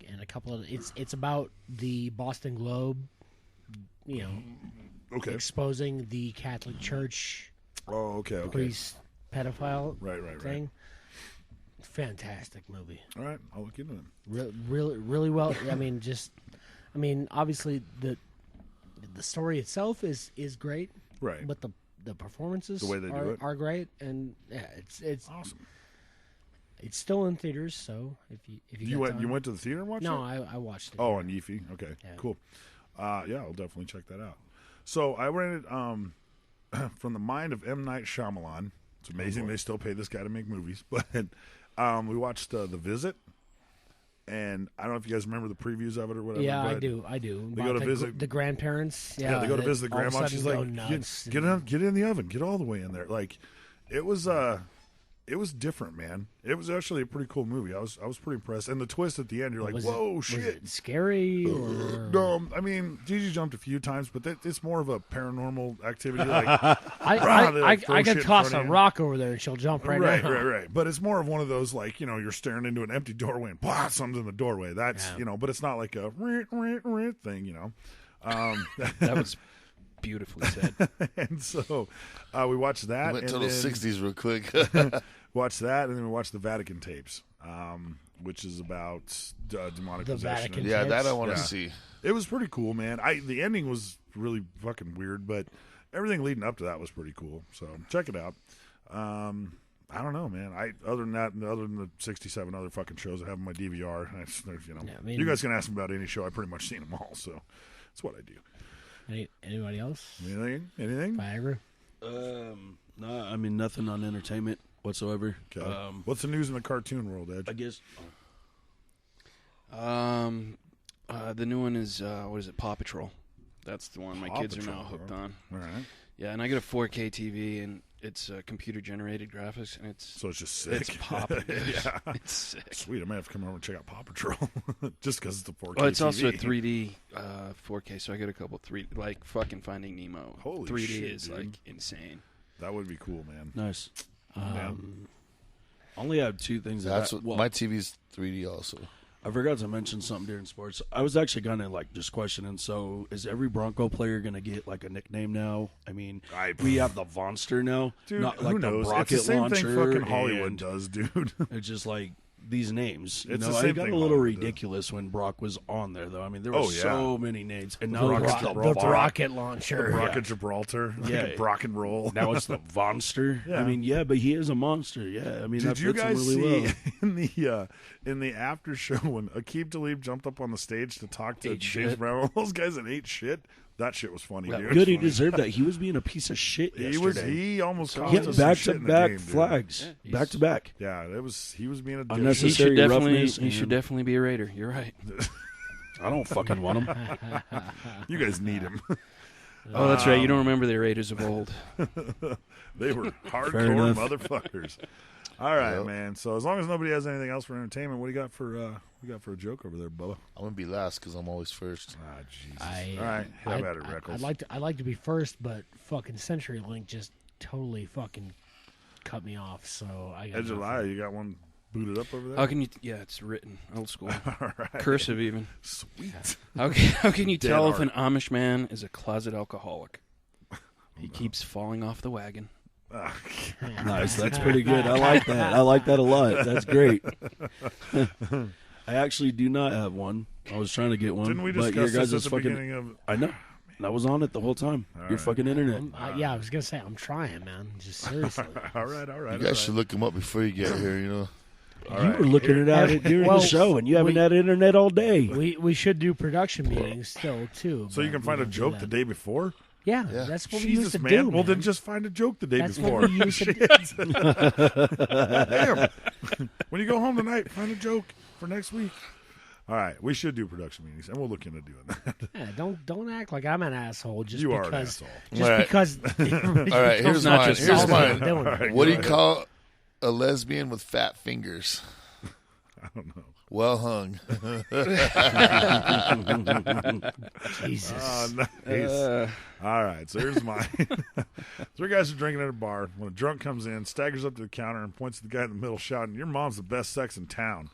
and a couple of. It's about the Boston Globe, exposing the Catholic Church. Oh, okay. Priest pedophile Right. thing. Fantastic movie. All right, I'll look into it. Really well. Obviously the story itself is great, right? But the performances, the way they do it, are great, and it's awesome. It's still in theaters, so if you went to the theater and watched it? No, I watched it. Oh, on Yeefy. Okay, cool. Yeah, I'll definitely check that out. So I rented from the mind of M. Night Shyamalan. It's amazing they still pay this guy to make movies. But we watched The Visit, and I don't know if you guys remember the previews of it or whatever. Yeah, but I do. They go to visit the grandparents. Yeah, they go to visit the all of a grandma. sudden She's go like, nuts get in the oven, get all the way in there. Like, it was different, man. It was actually a pretty cool movie. I was pretty impressed. And the twist at the end, you're like, whoa, shit. Was it scary? Or... No, I mean, Gigi jumped a few times, but it's more of a paranormal activity. Like, I could toss a rock over there and she'll jump right now. Right. But it's more of one of those, like, you're staring into an empty doorway and blah, something's in the doorway. That's, but it's not like a thing, That was beautifully said. And so we watched that. We went to those 60s real quick. Watched that, and then we watched the Vatican tapes, which is about demonic possession. Vatican yeah, tapes? that I want to see. It was pretty cool, man. The ending was really fucking weird, but everything leading up to that was pretty cool. So check it out. I don't know, man. Other than the 67 other fucking shows I have on my DVR, you guys can ask me about any show. I've pretty much seen them all, so that's what I do. Anybody else? Anything? Viagra? No, I mean nothing on entertainment whatsoever. Okay. What's the news in the cartoon world, Edge? I guess. The new one is what is it? Paw Patrol. That's the one my Paw kids Patrol, are now hooked huh? on. All right. Yeah, and I got a 4K TV, and it's computer generated graphics, and it's So it's just sick. It's popping. Yeah. It's sick. Sweet. I might have to come over and check out Paw Patrol just because it's a 4K. Well, it's also a TV. 3D 4K, so I get a couple like fucking Finding Nemo. Holy 3D shit, is dude. like insane. That would be cool, man. Nice. Yeah. Only have two things. That's what my TV's 3D also. I forgot to mention something during sports. I was actually gonna just questioning. So, is every Bronco player gonna get like a nickname now? I mean, we have the Vonster now, Dude, not like who knows? the rocket it's the same launcher. thing fucking Hollywood and does, dude. It's just like these names. It's the I same got thing a little Hollywood does. ridiculous when Brock was on there, though. I mean, there were Oh, yeah. so many names, and The now rocket it's the Gibraltar. The rocket launcher. The Rocket Gibraltar. Yeah. Rock and roll. Now it's the Vonster. Yeah. I mean, yeah, but he is a monster. Yeah, I mean, Did that you fits guys him really see well. in the after show when Aqib Talib jumped up on the stage to talk to Ate James shit. Brown? All those guys that ate shit. That shit was funny, dude. Good, he deserved that. He was being a piece of shit yesterday. He almost cost He us had some back shit to in the back game, dude. flags, back to back. Yeah, he was being a dick. Unnecessary roughness. He should definitely be a Raider. You're right. I don't fucking want him. You guys need him. Oh, that's right. You don't remember the Raiders of old. They were Fair hardcore enough. motherfuckers. All right, Yep. man. So as long as nobody has anything else for entertainment, what do you got for a joke over there, Bubba? I'm gonna be last because I'm always first. Ah, Jesus. All right, have at it, Reckles. I'd like to be first, but fucking CenturyLink just totally fucking cut me off. So I got Edge of Liar, you got one booted up over there? How can you? Yeah, it's written old school, All right. cursive even. Sweet. How can you Dead tell if art. an Amish man is a closet alcoholic? He keeps falling off the wagon. Nice, that's pretty good. I like that. I like that a lot. That's great. I actually do not have one. I was trying to get one. Didn't we but your discuss this guys' at the fucking, beginning of... I know. I was on it the whole time. Your right. fucking internet. yeah, I was gonna say I'm trying, man. Just seriously. all right. You guys should look him up before you get here. You know. You were looking it at it during Well, the show, and you haven't had internet all day. We should do production meetings still too. So you but can we find a don't do joke that. the day before? Yeah, that's what we Jesus, used to man. do. Well, then man. just find a joke the day That's before. what we used to do. Damn. When you go home tonight, find a joke for next week. All right, we should do production meetings, and we'll look into doing that. Yeah, don't act like I'm an asshole just You are because. an asshole. Just All right. because. All right, here's not mine. just Here's asshole. mine. All right, What do go you ahead. call a lesbian with fat fingers? I don't know. Well hung. Jesus. Nice. All right, so here's mine. Three guys are drinking at a bar when a drunk comes in, staggers up to the counter, and points to the guy in the middle, shouting, "Your mom's the best sex in town."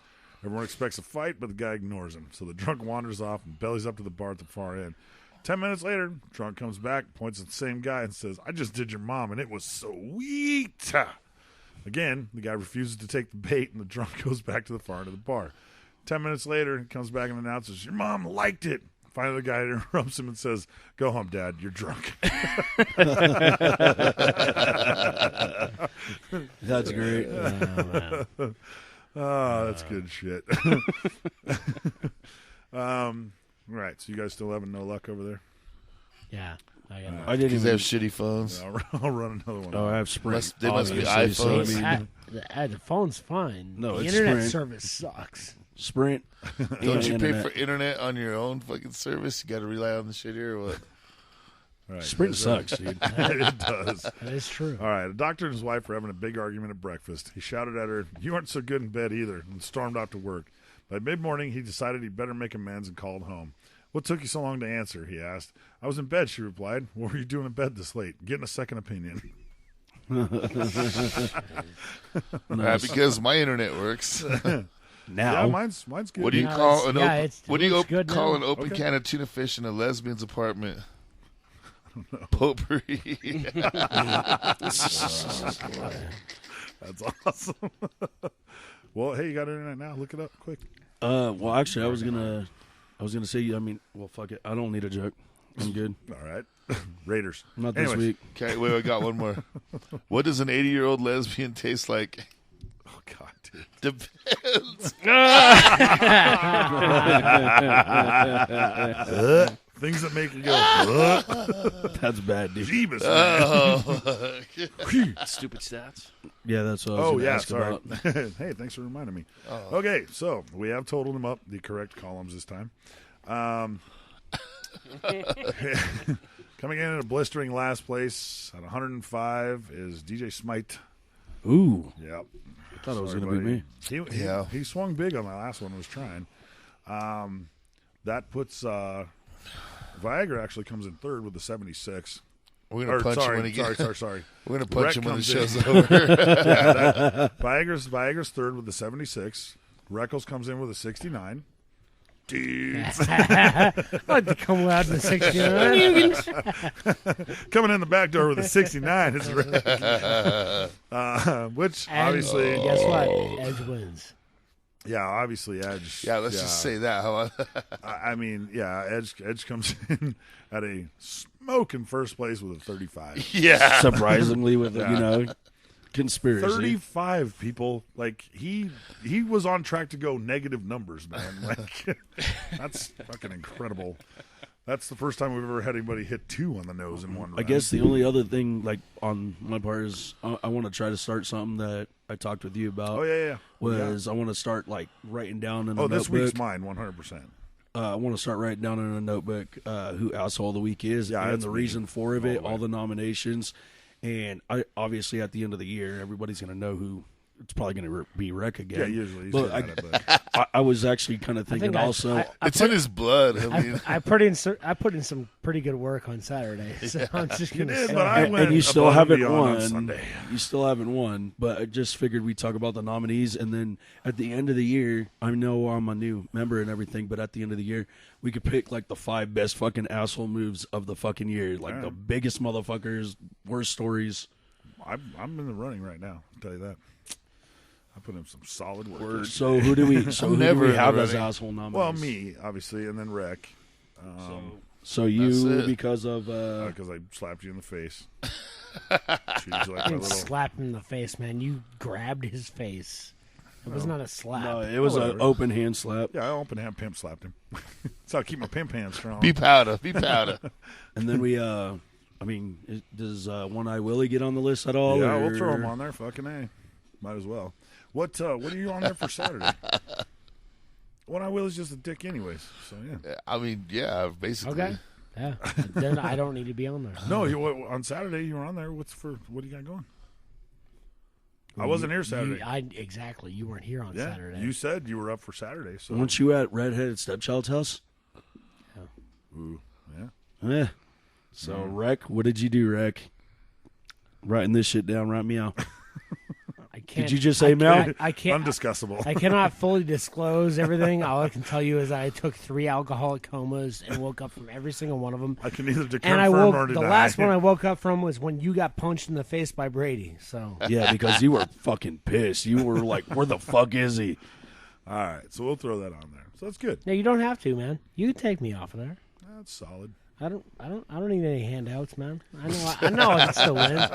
Everyone expects a fight, but the guy ignores him. So the drunk wanders off and bellies up to the bar at the far end. 10 minutes later, drunk comes back, points at the same guy, and says, "I just did your mom, and it was sweet." Again, the guy refuses to take the bait, and the drunk goes back to the far end of the bar. 10 minutes later, he comes back and announces, "Your mom liked it." Finally, the guy interrupts him and says, "Go home, Dad. You're drunk." That's great. Oh, that's good shit. Right, so you guys still having no luck over there? Yeah, I got I didn't Because they even. have shitty phones. I'll run another one. Oh, I have Sprint. They must be obviously, so, iPhones. I mean, the phone's fine. No, the it's internet Sprint. service sucks. Sprint. Don't you pay internet. for internet on your own fucking service? You got to rely on the shit here or what? Right, Sprint that's right. sucks, dude. It does. That is true. All right, a doctor and his wife were having a big argument at breakfast. He shouted at her, "You aren't so good in bed either," and stormed off to work. By mid-morning, he decided he'd better make amends and called home. "What took you so long to answer?" he asked. "I was in bed," she replied. "What were you doing in bed this late?" "Getting a second opinion." Because my internet works. Now, Yeah, mine's good. What do you No, call it's- an yeah, open? it's- What do you looks good call now. an open Okay. can of tuna fish in a lesbian's apartment? Potpourri. That's awesome. Well, hey, you got internet now? Look it up quick. well, actually, I was gonna say. I mean, well, fuck it. I don't need a joke. I'm good. All right. Raiders. Not this Anyways. week. Okay, wait, I got one more. What does an 80-year-old lesbian taste like? Oh, God, dude. Depends. Things that make you go, That's bad, dude. Jeebus, man. Stupid stats. Yeah, that's what I was Oh, gonna yeah, ask sorry. about. Hey, thanks for reminding me. Okay, so we have totaled them up, the correct columns this time. Coming in at a blistering last place at 105 is DJ Smite. Ooh. Yep. I thought it was going to be me. He swung big on that last one. Was trying. That puts Viagra actually comes in third with the 76. We're gonna punch him when he gets. Sorry. We're gonna punch him when the show's over. over. Viagra's third with the 76. Reckles comes in with a 69. Dudes. I'd like to come out in the 69. Coming in the back door with a 69 is Rick. Which And obviously, guess what? Edge wins. Yeah, obviously Edge. Yeah, let's just say that. How I mean, yeah, Edge comes in at a smoking first place with a 35. Yeah, surprisingly with conspiracy. 35 people. Like he was on track to go negative numbers, man. Like that's fucking incredible. That's the first time we've ever had anybody hit 2 on the nose in one round. I guess the only other thing, like on my part, is I want to try to start something that I talked with you about. Oh yeah. I want to start like writing down in a notebook. This week's mine, 100%. I want to start writing down in a notebook who asshole of the week is, and the reason for it, all the nominations, and I obviously at the end of the year, everybody's going to know who. It's probably going to be Rick again. Yeah, usually. But I was actually kind of thinking also. It's in his blood. I mean, I put in some pretty good work on Saturday. So I'm just going to say. And you still haven't won. You still haven't won. But I just figured we'd talk about the nominees. And then at the end of the year, I know I'm a new member and everything, but at the end of the year, we could pick like the 5 best fucking asshole moves of the fucking year. Like the biggest motherfuckers, worst stories. I'm in the running right now, I'll tell you that. I put in some solid work. So who do we have as asshole nominees? Well, me, obviously, and then Rick. So you, because of... Because I slapped you in the face. You didn't slap him in the face, man. You grabbed his face. It was not a slap. No, it was an open hand slap. Yeah, I open hand pimp slapped him. That's how I keep my pimp hand strong. Be powder. And then we... I mean, does One Eye Willie get on the list at all? Yeah, we'll throw him on there. Fucking A. Might as well. What are you on there for Saturday? One Eye Willie's just a dick anyways. So, yeah. I mean, yeah, basically. Okay. Yeah. Then I don't need to be on there. No, on Saturday you were on there. What do you got going? I wasn't here Saturday. Exactly. You weren't here on Saturday. You said you were up for Saturday. So weren't you at Redheaded Stepchild's house? Yeah. Ooh, yeah. Yeah. So, Rec, what did you do, Rec? Writing this shit down, write me out. Did you just say Mel? I can't. Undiscussable. I cannot fully disclose everything. All I can tell you is I took 3 alcoholic comas and woke up from every single one of them. I can neither confirm or deny. The last one I woke up from was when you got punched in the face by Brady. So yeah, because you were fucking pissed. You were like, "Where the fuck is he?" All right, so we'll throw that on there. So that's good. No, you don't have to, man. You can take me off of there. That's solid. I don't need any handouts, man. I know I can still win.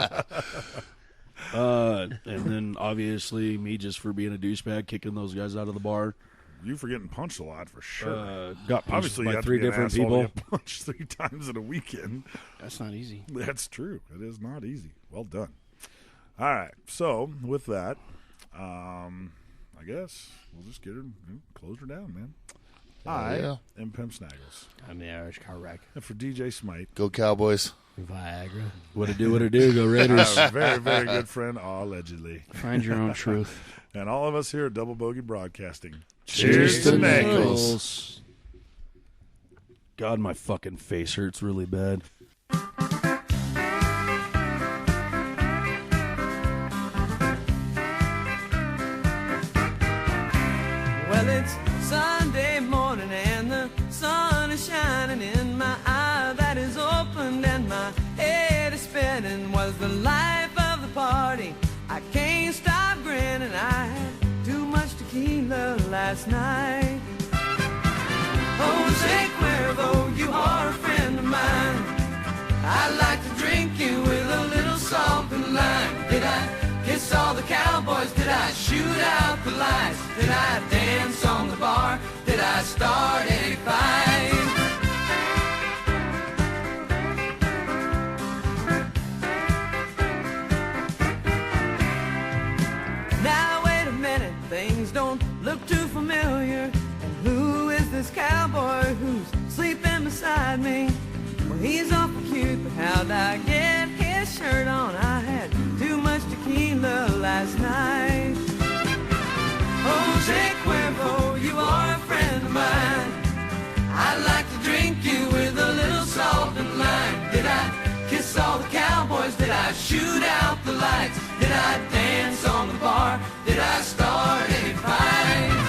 And then obviously me just for being a douchebag, kicking those guys out of the bar. You for getting punched a lot for sure. Got punched obviously by you have 3 to be different an asshole people. to get punched 3 times in a weekend. That's not easy. That's true. It is not easy. Well done. All right. So with that, I guess we'll just get her close her down, man. I am Pimp Snaggles. I'm the Irish Car Wreck. And for DJ Smite. Go Cowboys. Viagra. What it do, go Raiders. Very, very good friend, allegedly. Find your own truth. And all of us here at Double Bogey Broadcasting. Cheers to Naggles. God, my fucking face hurts really bad. Well, it's Sunday morning and the sun is shining in my eye that is opened and my head is spinning. Was the life of the party. I can't stop grinning. I had too much tequila last night. Jose Cuervo, you are a friend of mine. I'd like to drink you with a little salt and lime. Did I kiss all the cowboys? Did I shoot out the lights? Did I dance on the bar? Did I start a fight? Now wait a minute, things don't look too familiar. And who is this cowboy who's sleeping beside me? Well, he's awful cute, how'd I get his shirt on? I had too much tequila last night. Jose Cuervo, you are a friend of mine. I'd like to drink you with a little salt and lime. Did I kiss all the cowboys? Did I shoot out the lights? Did I dance on the bar? Did I start any fights?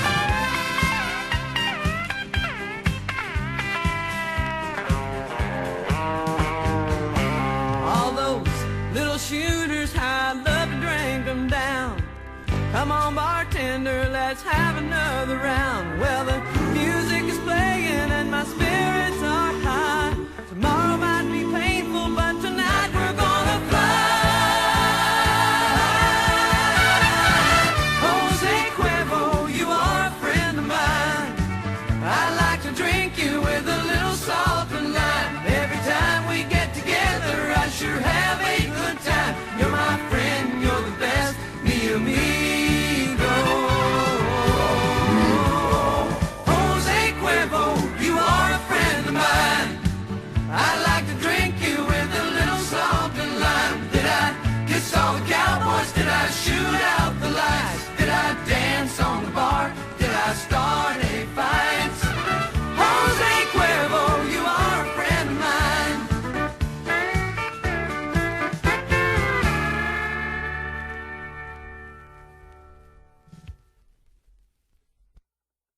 All those little shooters, I'd love to drink them down. Come on, bartender, let's have another round. Well, the